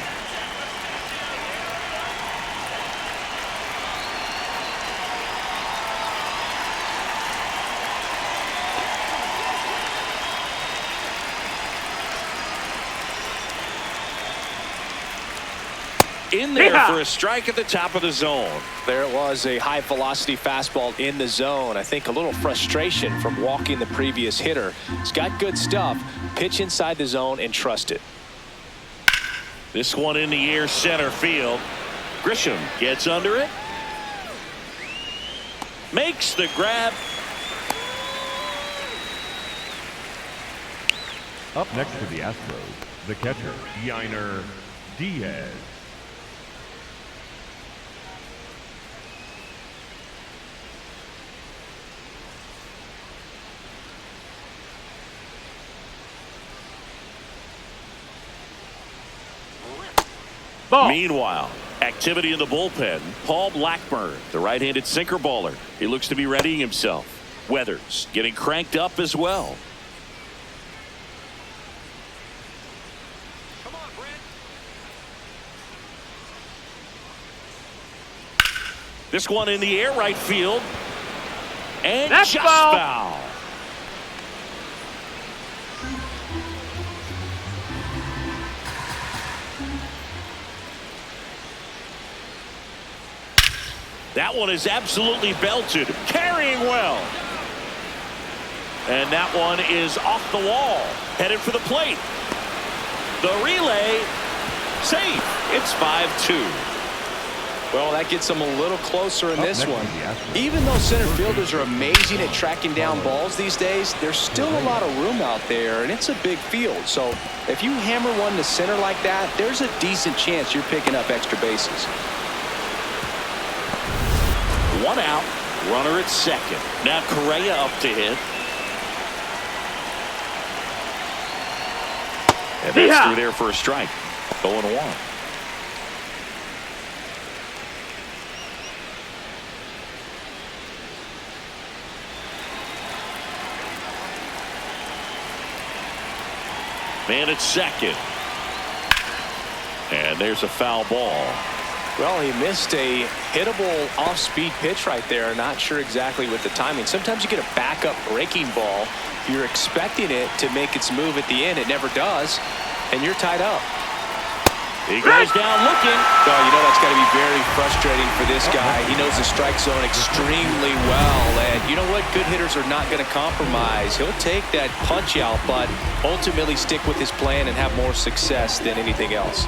In there for a strike at the top of the zone. There it was, a high velocity fastball in the zone. I think a little frustration from walking the previous hitter. He's got good stuff. Pitch inside the zone and trust it. This one in the air, center field. Grisham gets under it. Makes the grab. Up next for the Astros, the catcher, Yainer Diaz. Ball. Meanwhile, activity in the bullpen. Paul Blackburn, the right-handed sinker baller. He looks to be readying himself. Weathers getting cranked up as well. Come on, Brent. This one in the air, right field. And That's just foul. foul. That one is absolutely belted, carrying well. And that one is off the wall, headed for the plate. The relay, safe. It's 5-2. Well, that gets them a little closer in this next one. is the Astros. Even though center fielders are amazing at tracking down balls these days, there's still a lot of room out there, and it's a big field. So if you hammer one to center like that, there's a decent chance you're picking up extra bases. One out, runner at second. Now Correa up to hit. And that's through there for a strike. 0-1. Man at second. And there's a foul ball. Well, he missed a hittable off-speed pitch right there. Not sure exactly with the timing. Sometimes you get a backup breaking ball. You're expecting it to make its move at the end. It never does, and you're tied up. He goes down looking. Oh, you know that's got to be very frustrating for this guy. He knows the strike zone extremely well, and you know what? Good hitters are not going to compromise. He'll take that punch out, but ultimately stick with his plan and have more success than anything else.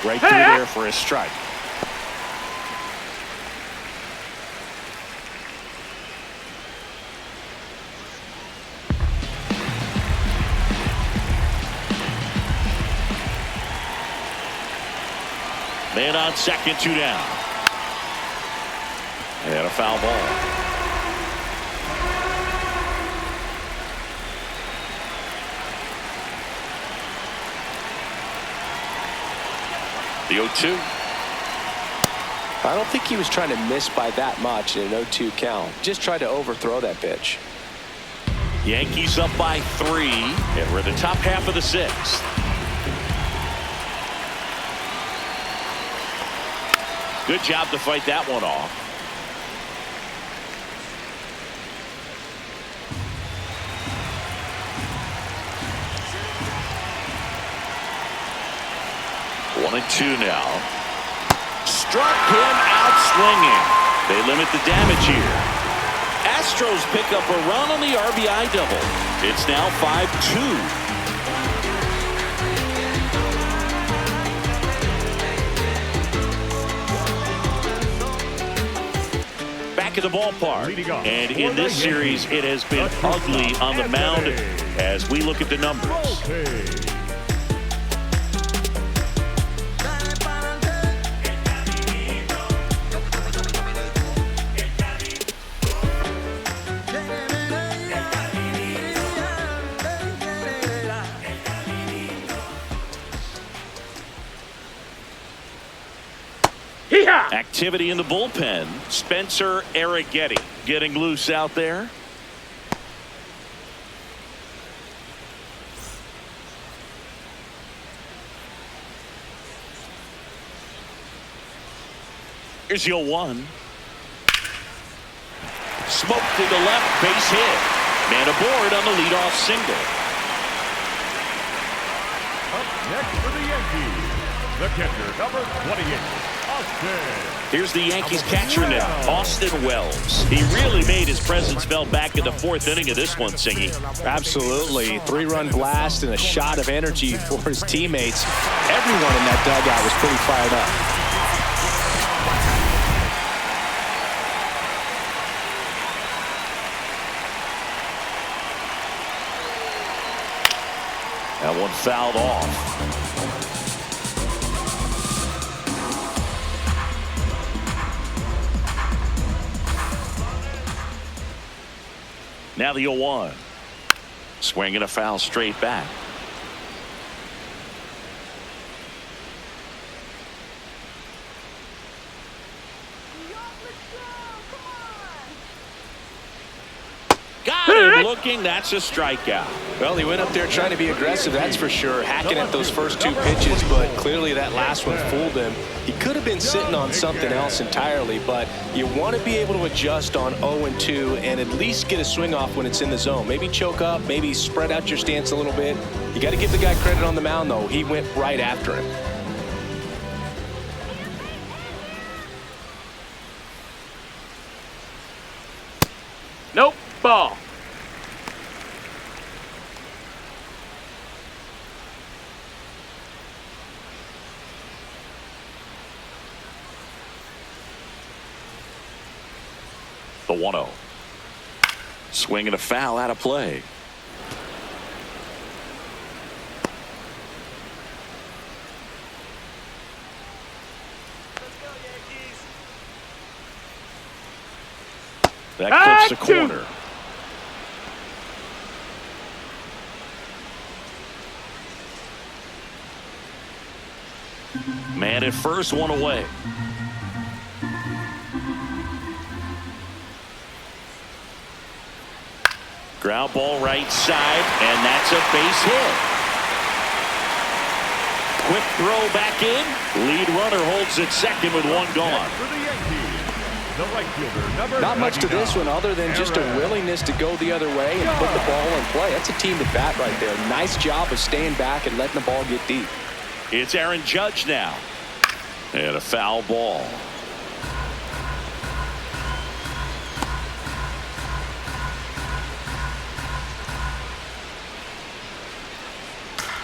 Right through there for a strike. Man on second, 2 down. And a foul ball. The 0-2. I don't think he was trying to miss by that much in an 0-2 count. Just tried to overthrow that pitch. Yankees up by 3, and we're in the top half of the 6th. Good job to fight that one off. One and 2 now. Struck him out swinging. They limit the damage here. Astros pick up a run on the RBI double. It's now 5-2. Back at the ballpark. And in this series, it has been ugly on the mound as we look at the numbers. Activity in the bullpen. Spencer Arrighetti getting loose out there. Here's your 1. Smoked to the left, base hit. Man aboard on the leadoff single. Up next for the Yankees, the catcher, number 28. Here's the Yankees catcher now, Austin Wells. He really made his presence felt back in the 4th inning of this one, Singy. Absolutely. 3-run blast and a shot of energy for his teammates. Everyone in that dugout was pretty fired up. That one fouled off. Now the 0-1. Swinging a foul straight back. Got it looking. That's a strikeout. Well, he went up there trying to be aggressive, that's for sure. Hacking at those first 2 pitches, but clearly that last one fooled him. He could have been sitting on something else entirely, but you want to be able to adjust on 0-2 and at least get a swing off when it's in the zone. Maybe choke up, maybe spread out your stance a little bit. You got to give the guy credit on the mound, though. He went right after him. Nope. Ball. The 1-0. Swinging a foul out of play. That clips the corner. Man at first, 1 away. Ground ball right side, and that's a base hit. Quick throw back in. Lead runner holds at second with 1 gone. For the Yankees, the right fielder, number Not much to this one other than just a willingness to go the other way and put the ball in play. That's a team at bat right there. Nice job of staying back and letting the ball get deep. It's Aaron Judge now. And a foul ball.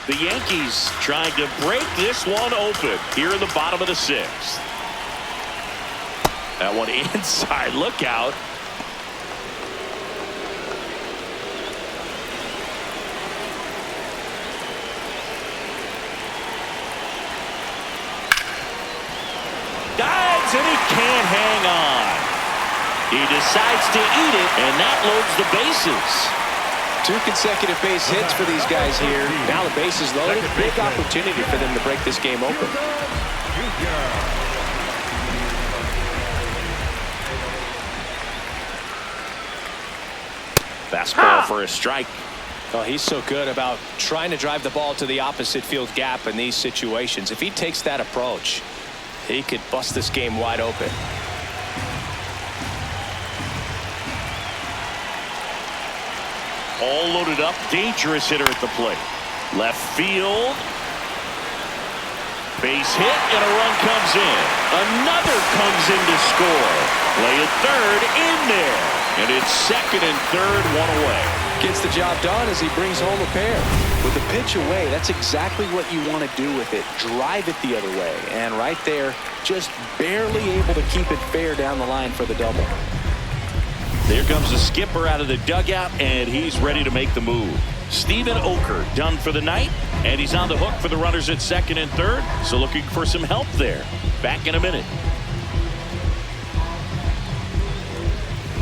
The Yankees trying to break this one open here in the bottom of the 6th. That one inside. Look out. Dives, and he can't hang on. He decides to eat it, and that loads the bases. 2 consecutive base hits for these guys here. Now the base is loaded. Big opportunity for them to break this game open. Fastball for a strike. Oh, he's so good about trying to drive the ball to the opposite field gap in these situations. If he takes that approach, he could bust this game wide open. All loaded up, dangerous hitter at the plate. Left field. Base hit, and a run comes in. Another comes in to score. Play at third, in there. And it's second and third, one away. Gets the job done as he brings home a pair. With the pitch away, that's exactly what you want to do with it. Drive it the other way. And right there, just barely able to keep it fair down the line for the double. There comes the skipper out of the dugout, and he's ready to make the move. Steven Oker done for the night, and he's on the hook for the runners at second and third, so looking for some help there. Back in a minute.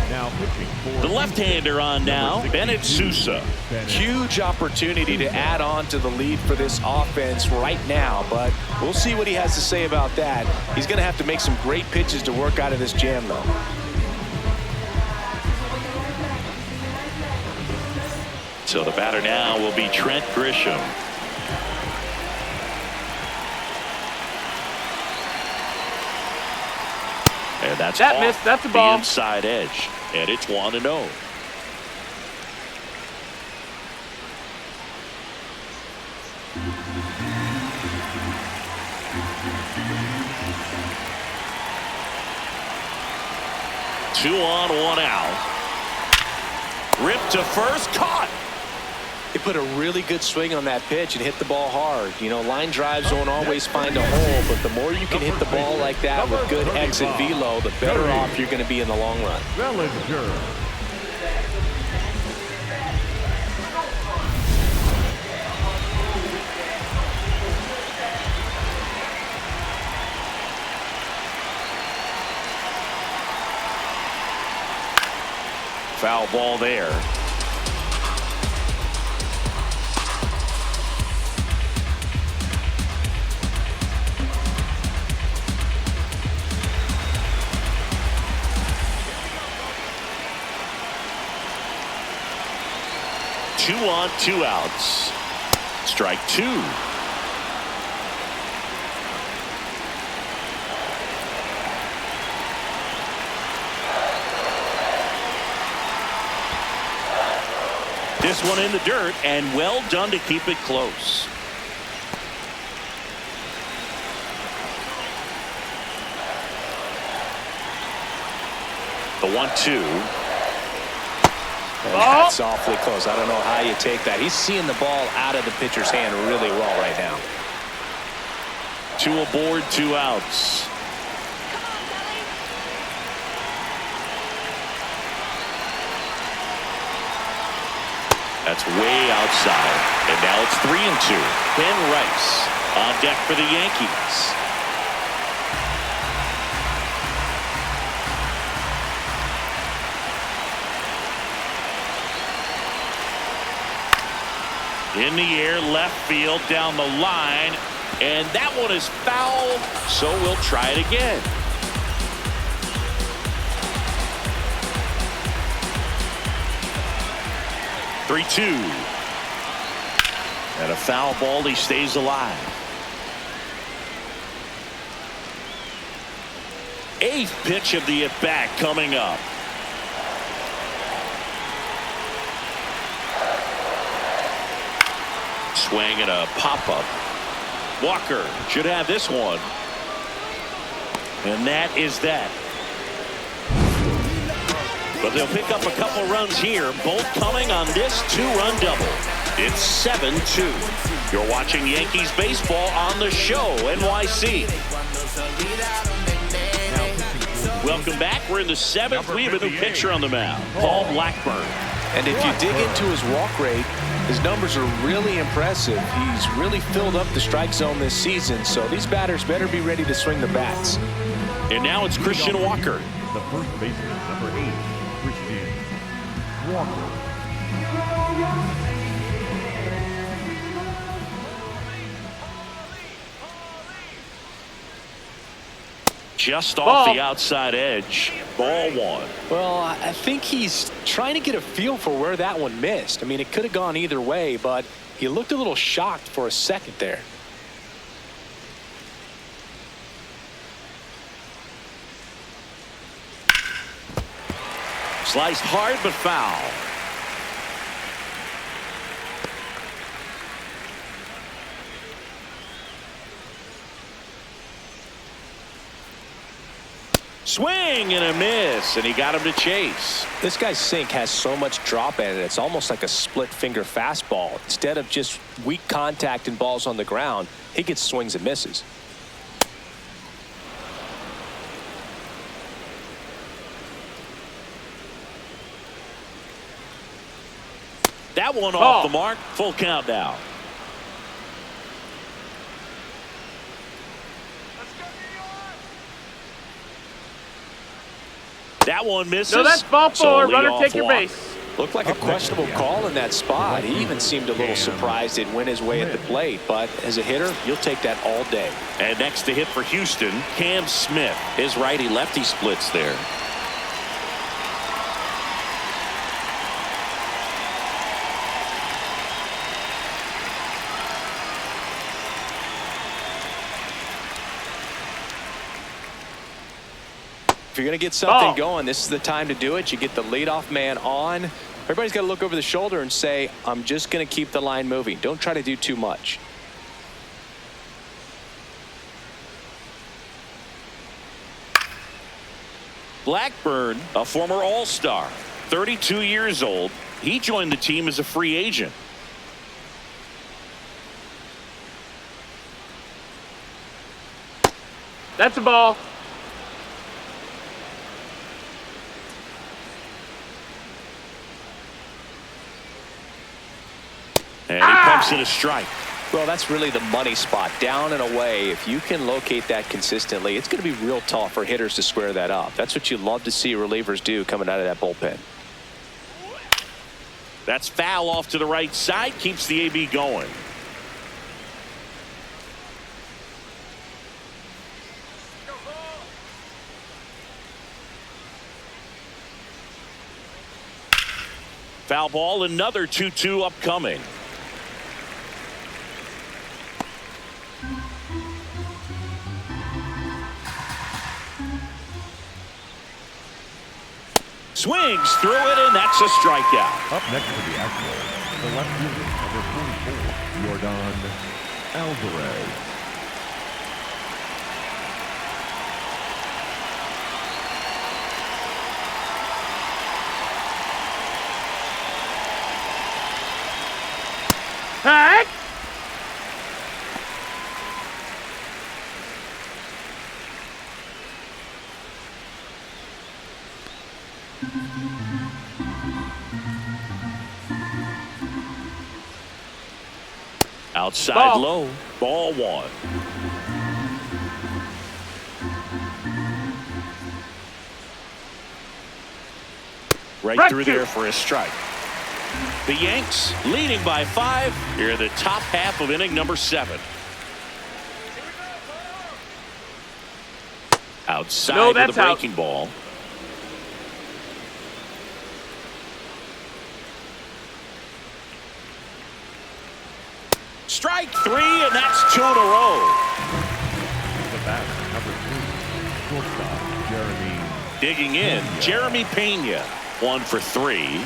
Now pitching for The left-hander on now, Bennett Sousa. Huge opportunity to add on to the lead for this offense right now, but we'll see what he has to say about that. He's going to have to make some great pitches to work out of this jam, though. So the batter now will be Trent Grisham. And that's That off missed. That's a the ball. inside edge. And it's 1-0. Two on, one out. Ripped to first, caught. He put a really good swing on that pitch and hit the ball hard. You know, line drives don't always find a hole, but the more you can hit the ball like that with good exit velo, the better off you're going to be in the long run. Bellinger. Foul ball there. Two on, two outs. Strike two. This one in the dirt, and well done to keep it close. The 1-2. That's awfully close. I don't know how you take that. He's seeing the ball out of the pitcher's hand really well right now. Two aboard, two outs. That's way outside. And now it's 3-2. Ben Rice on deck for the Yankees. In the air, left field, down the line. And that one is foul, so we'll try it again. Three-two. And a foul ball, he stays alive. Eighth pitch of the at-bat coming up. Swing and a pop-up. Walker should have this one. And that is that. But they'll pick up a couple runs here, both coming on this two-run double. It's 7-2. You're watching Yankees baseball on the show, NYC. Welcome back. We're in the seventh. We have a new pitcher on the mound, Paul Blackburn. And if you dig into his walk rate, his numbers are really impressive. He's really filled up the strike zone this season, so these batters better be ready to swing the bats. And now it's Christian Walker. the first baseman, number 8, Christian Walker. Just off the outside edge. Ball 1. Well, I think he's trying to get a feel for where that one missed. I mean, it could have gone either way, but he looked a little shocked for a second there. Sliced hard but foul. Swing and a miss, and he got him to chase. This guy's sink has so much drop in it, it's almost like a split finger fastball. Instead of just weak contact and balls on the ground, he gets swings and misses. That one off the mark. Full count now. That one misses. No, that's ball 4. Runner, take your base. Looked like a questionable call in that spot. He even seemed a little surprised it went his way at the plate. But as a hitter, you'll take that all day. And next to hit for Houston, Cam Smith. His righty-lefty splits there. If you're going to get something going, this is the time to do it. You get the leadoff man on. Everybody's got to look over the shoulder and say, I'm just going to keep the line moving. Don't try to do too much. Blackburn, a former All-Star, 32 years old. He joined the team as a free agent. That's a ball. And he pumps in a strike. Well, that's really the money spot. Down and away. If you can locate that consistently, it's going to be real tough for hitters to square that up. That's what you love to see relievers do coming out of that bullpen. That's foul off to the right side. Keeps the AB going. Foul ball. Another 2-2 upcoming. Swings through it, and that's a strikeout. Up next for the Astros, the left fielder, number 44, Jordan Alvarez. Hey! Outside low, ball 1. Right through there for a strike. The Yanks leading by 5 here in the top half of inning number 7. Outside with the breaking ball. Strike 3, and that's 2 in a row. The batter, number 2, shortstop, Jeremy. Digging in, Jeremy Pena, 1 for 3.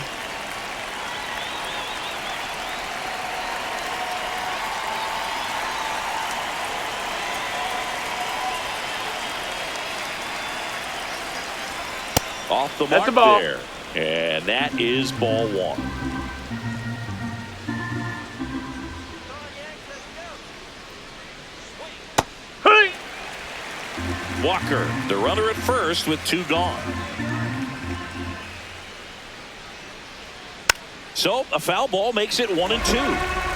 Off the mark there, and that is ball 1. Walker, the runner at first with 2 gone. So a foul ball makes it 1-2.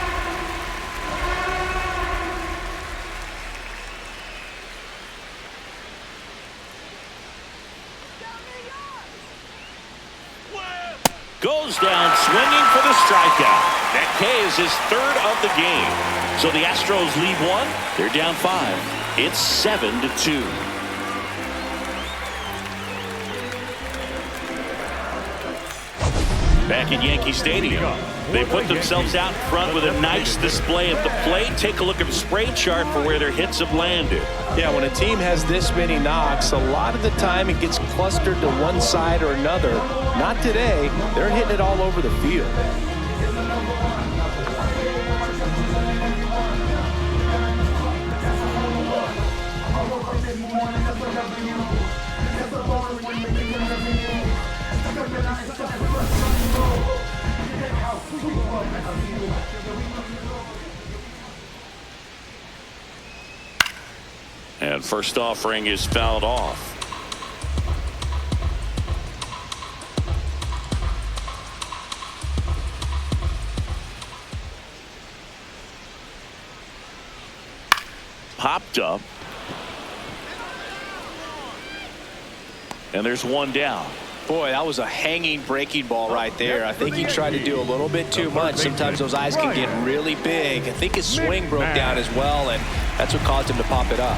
Goes down swinging for the strikeout. That K is his third of the game. So the Astros lead one. They're down 5. It's 7-2. Back at Yankee Stadium, they put themselves out front with a nice display at the plate. Take a look at the spray chart for where their hits have landed. Yeah, when a team has this many knocks, a lot of the time it gets clustered to one side or another. Not today. They're hitting it all over the field. And first offering is fouled off. Popped up. And there's one down. Boy, that was a hanging breaking ball right there. I think he tried to do a little bit too much. Sometimes those eyes can get really big. I think his swing broke down as well, and that's what caused him to pop it up.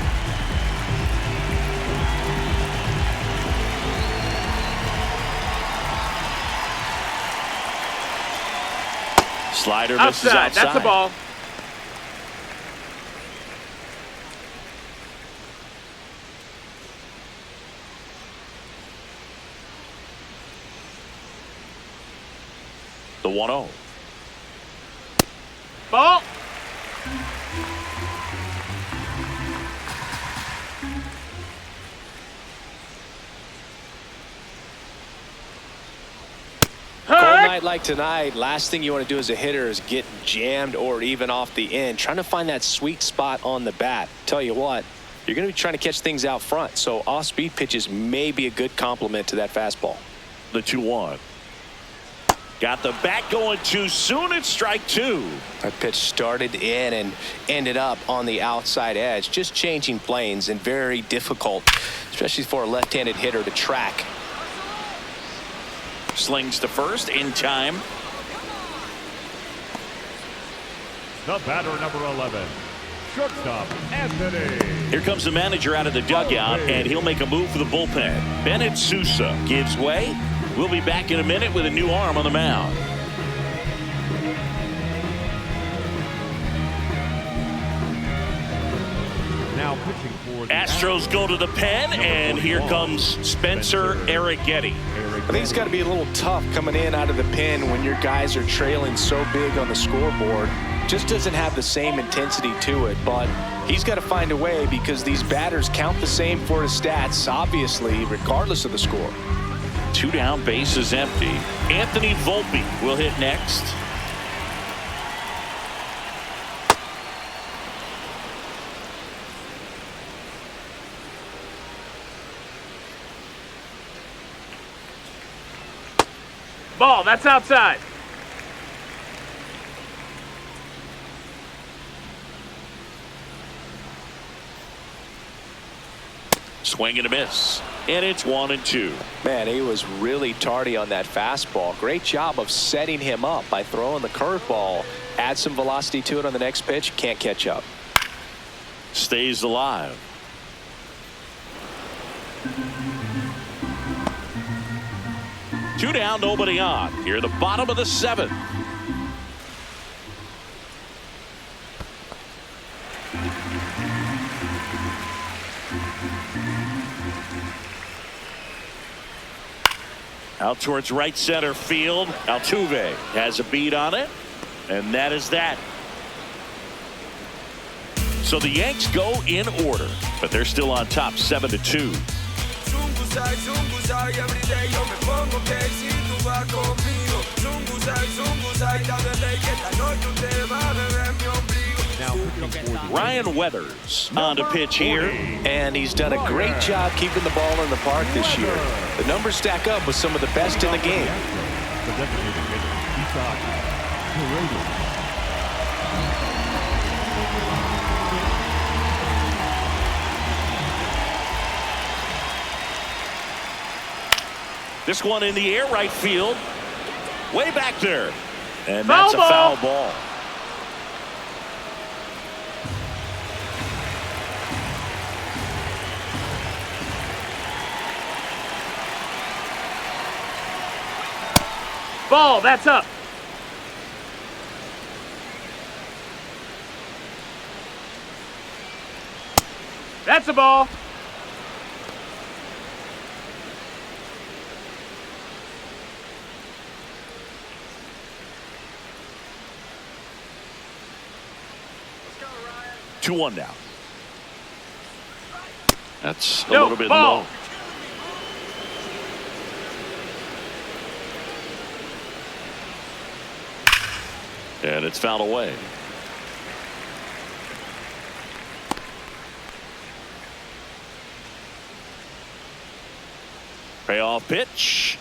Slider misses outside. That's a ball. The 1-0. Ball. Night like tonight, last thing you want to do as a hitter is get jammed or even off the end, trying to find that sweet spot on the bat. Tell you what, you're going to be trying to catch things out front, so off-speed pitches may be a good complement to that fastball. The 2-1. Got the bat going too soon. It's strike 2. That pitch started in and ended up on the outside edge, just changing planes, and very difficult, especially for a left-handed hitter to track. Slings to first in time. The batter, number 11, shortstop, Anthony. Here comes the manager out of the dugout, and he'll make a move for the bullpen. Bennett Sousa gives way. We'll be back in a minute with a new arm on the mound. Now pitching for the Astros go to the pen, and here comes Spencer Arrighetti. I think it's got to be a little tough coming in out of the pen when your guys are trailing so big on the scoreboard. Just doesn't have the same intensity to it, but he's got to find a way because these batters count the same for his stats, obviously, regardless of the score. 2 down, base is empty. Anthony Volpe will hit next. Ball. That's outside. Swing and a miss. And it's 1-2. Man, he was really tardy on that fastball. Great job of setting him up by throwing the curveball. Add some velocity to it on the next pitch. Can't catch up. Stays alive. Two down, nobody on. Here, the bottom of the 7th. Out towards right center field. Altuve has a beat on it, and that is that. So the Yanks go in order, but they're still on top 7-2. Ryan Weathers on to pitch here. And he's done a great job keeping the ball in the park this year. The numbers stack up with some of the best in the game. This one in the air, right field. Way back there. And Foul that's a foul ball. Ball, that's up. That's a ball. Let's go, Ryan. 2-1 now. That's a No, little bit ball. low. And it's fouled away. Payoff pitch.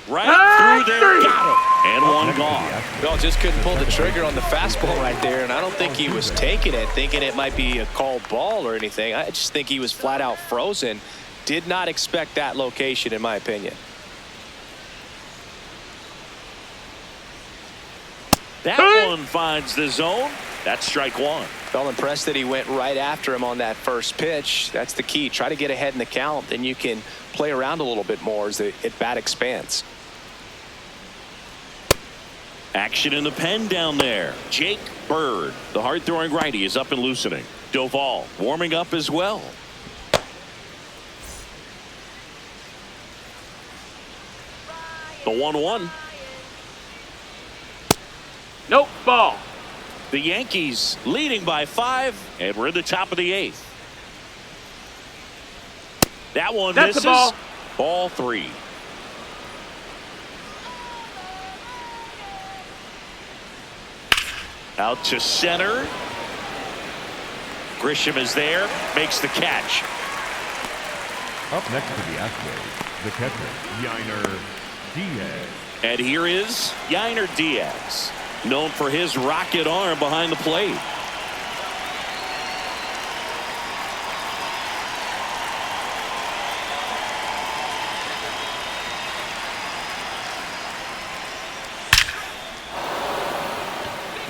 Right through there. Got him. And one gone. Well, just couldn't pull the trigger on the fastball right there, and I don't think he was taking it, thinking it might be a called ball or anything. I just think he was flat out frozen. Did not expect that location, in my opinion. That one finds the zone. That's strike one. Felt impressed that he went right after him on that first pitch. That's the key. Try to get ahead in the count, then you can play around a little bit more as the at-bat expands. Action in the pen down there. Jake Bird, the hard-throwing righty, is up and loosening. Doval warming up as well. The 1-1. Nope, ball. The Yankees leading by 5, and we're in the top of the 8th. That one That's misses. the ball. Ball 3. Out to center. Grisham is there, makes the catch. Up next to the Astros, the catcher, Yainer Diaz. And here is Yainer Diaz, known for his rocket arm behind the plate.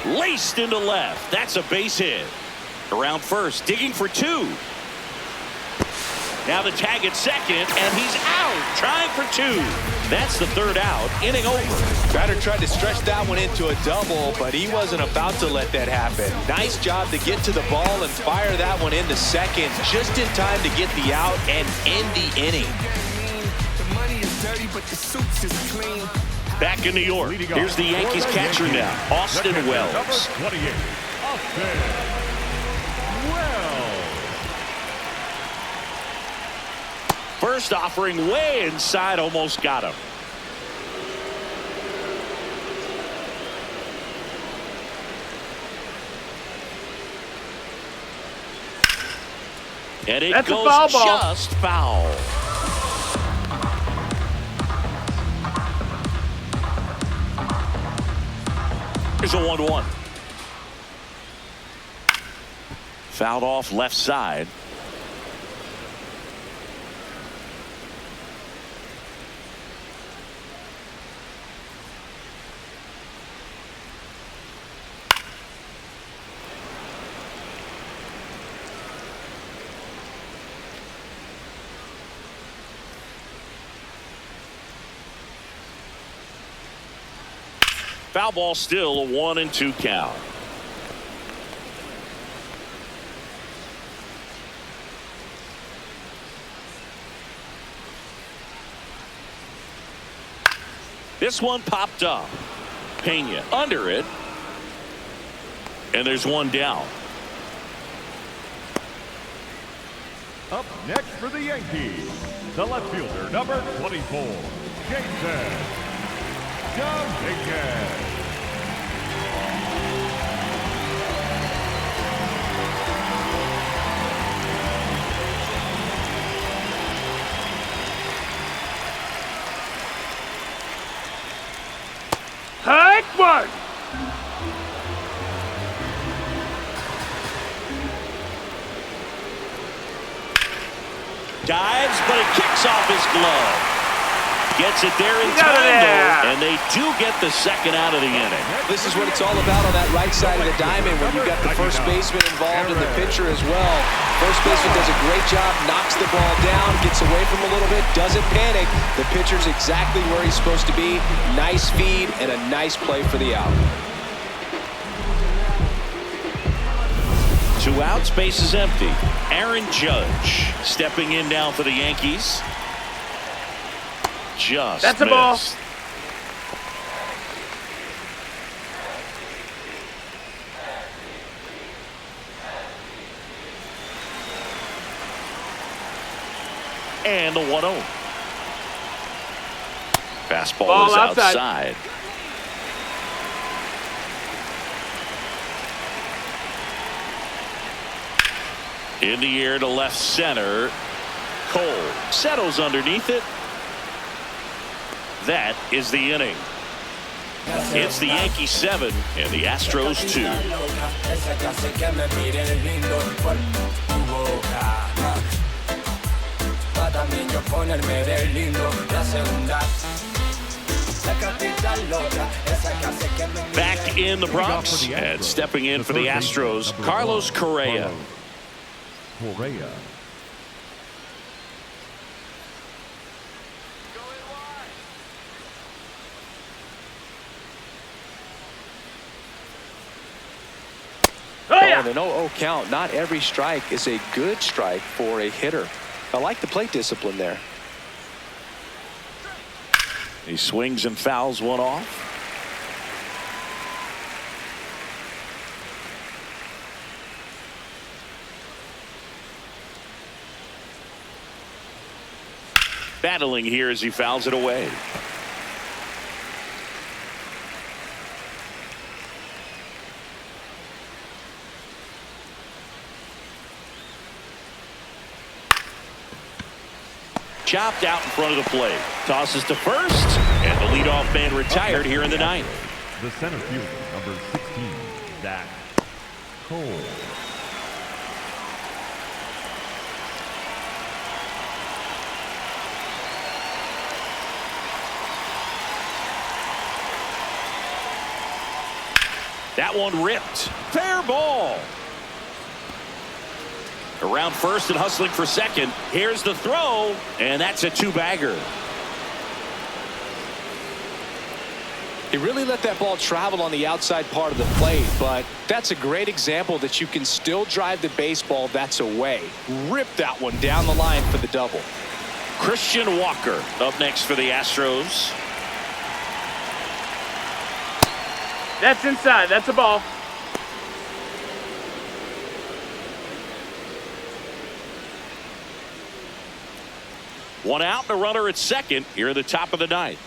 Laced into left. That's a base hit. Around first, digging for 2. Now the tag at second, and he's out, trying for 2. That's the 3rd out, inning over. Batter tried to stretch that one into a double, but he wasn't about to let that happen. Nice job to get to the ball and fire that one into second, just in time to get the out and end the inning. Back in New York, here's the Yankees catcher now, Austin Wells. Number 28, Austin Wells. First offering way inside, almost got him. And it That's a goes foul ball. just foul. Here's a 1-1. Fouled off left side. Foul ball, still a 1-2 count. This one popped up. Pena under it. And there's one down. Up next for the Yankees, the left fielder, number 24, Jason Dominguez. Hike one. Dives, but it kicks off his glove. Gets it there in Get out of time, there. though, and they do get the second out of the inning. This is what it's all about on that right side of the diamond when you've got the first baseman involved and the pitcher as well. First baseman does a great job, knocks the ball down, gets away from a little bit, doesn't panic. The pitcher's exactly where he's supposed to be. Nice feed and a nice play for the out. 2 outs, base is empty. Aaron Judge stepping in now for the Yankees. Just That's a ball. missed. And the 1-0. Fastball Ball is outside. outside. In the air to left center. Cole settles underneath it. That is the inning. It's the Yankees 7 and the Astros 2. Back in the Bronx and stepping in for the Astros, Carlos Correa. Correa. Oh, yeah. And an 0-0 count. Not every strike is a good strike for a hitter. I like the plate discipline there. He swings and fouls one off. Battling here as he fouls it away. Chopped out in front of the plate. Tosses to first, and the leadoff man retired here in the ninth. The center fielder, number 16, Zach Cole. That one ripped. Fair ball. Around first and hustling for second. Here's the throw, and that's a 2-bagger. He really let that ball travel on the outside part of the plate, but that's a great example that you can still drive the baseball that's away. Rip that one down the line for the double. Christian Walker up next for the Astros. That's inside. That's a ball. One out and a runner at second here at the top of the ninth.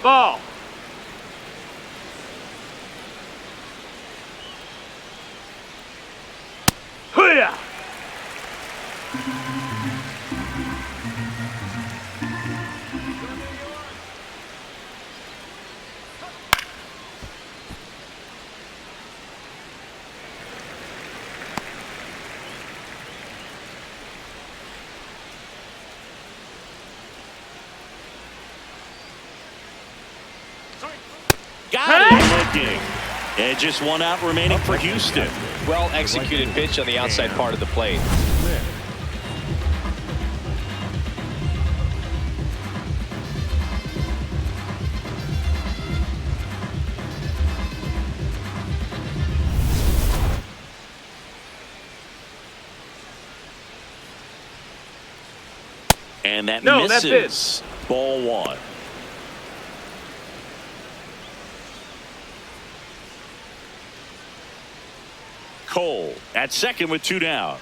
Ball. Hoo-yah. Got it looking. And just one out remaining for Houston. Well executed pitch on the outside part of the plate. And that No, that's misses. Ball one. Cole at second with 2 down.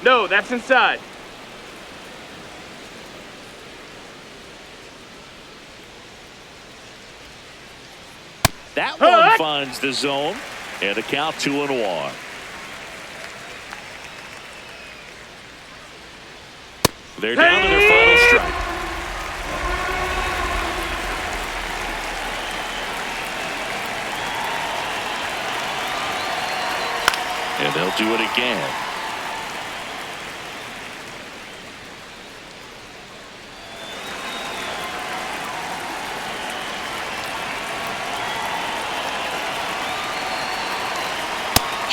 No, that's inside. That one finds the zone, and the count 2-1. They're down to their final strike. And they'll do it again.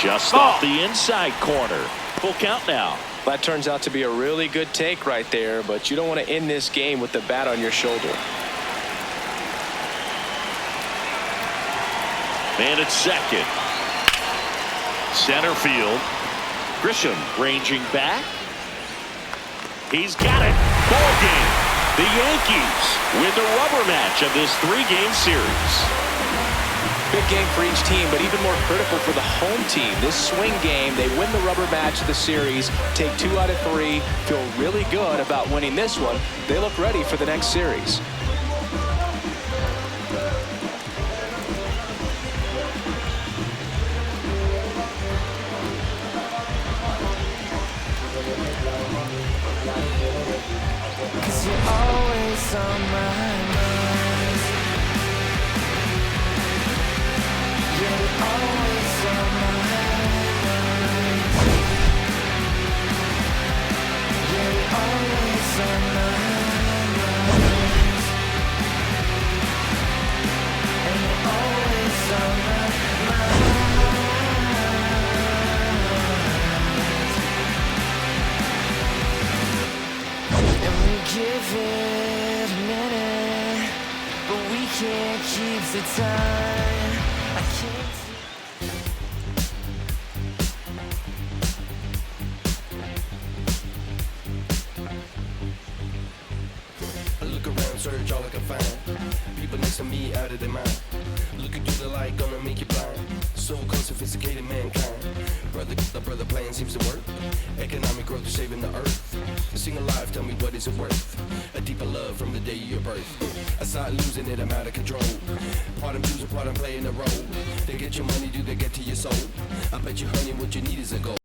Just off the inside corner. Full count now. That turns out to be a really good take right there, but you don't want to end this game with the bat on your shoulder. Man at second. Center field. Grisham ranging back. He's got it. Ball game. The Yankees win the rubber match of this 3-game series. Big game for each team, but even more critical for the home team. This swing game, they win the rubber match of the series, take 2 out of 3, feel really good about winning this one. They look ready for the next series. Cause you're always on my mind. You're always on my mind. You're always on my mind. And you're always on my mind. And we give it a minute, but we can't keep the time. I can't see. I look around, search all I can find. People next to me out of their mind. Looking through the light, gonna make you blind. So called sophisticated mankind. Brother plan seems to work. Economic growth is saving the earth. Sing alive, tell me what is it worth? A deeper love from the day of your birth. I start losing it, I'm out of control. Part I'm losing, part I'm playing the role. They get your money, do they get to your soul? I bet you, honey, what you need is a goal.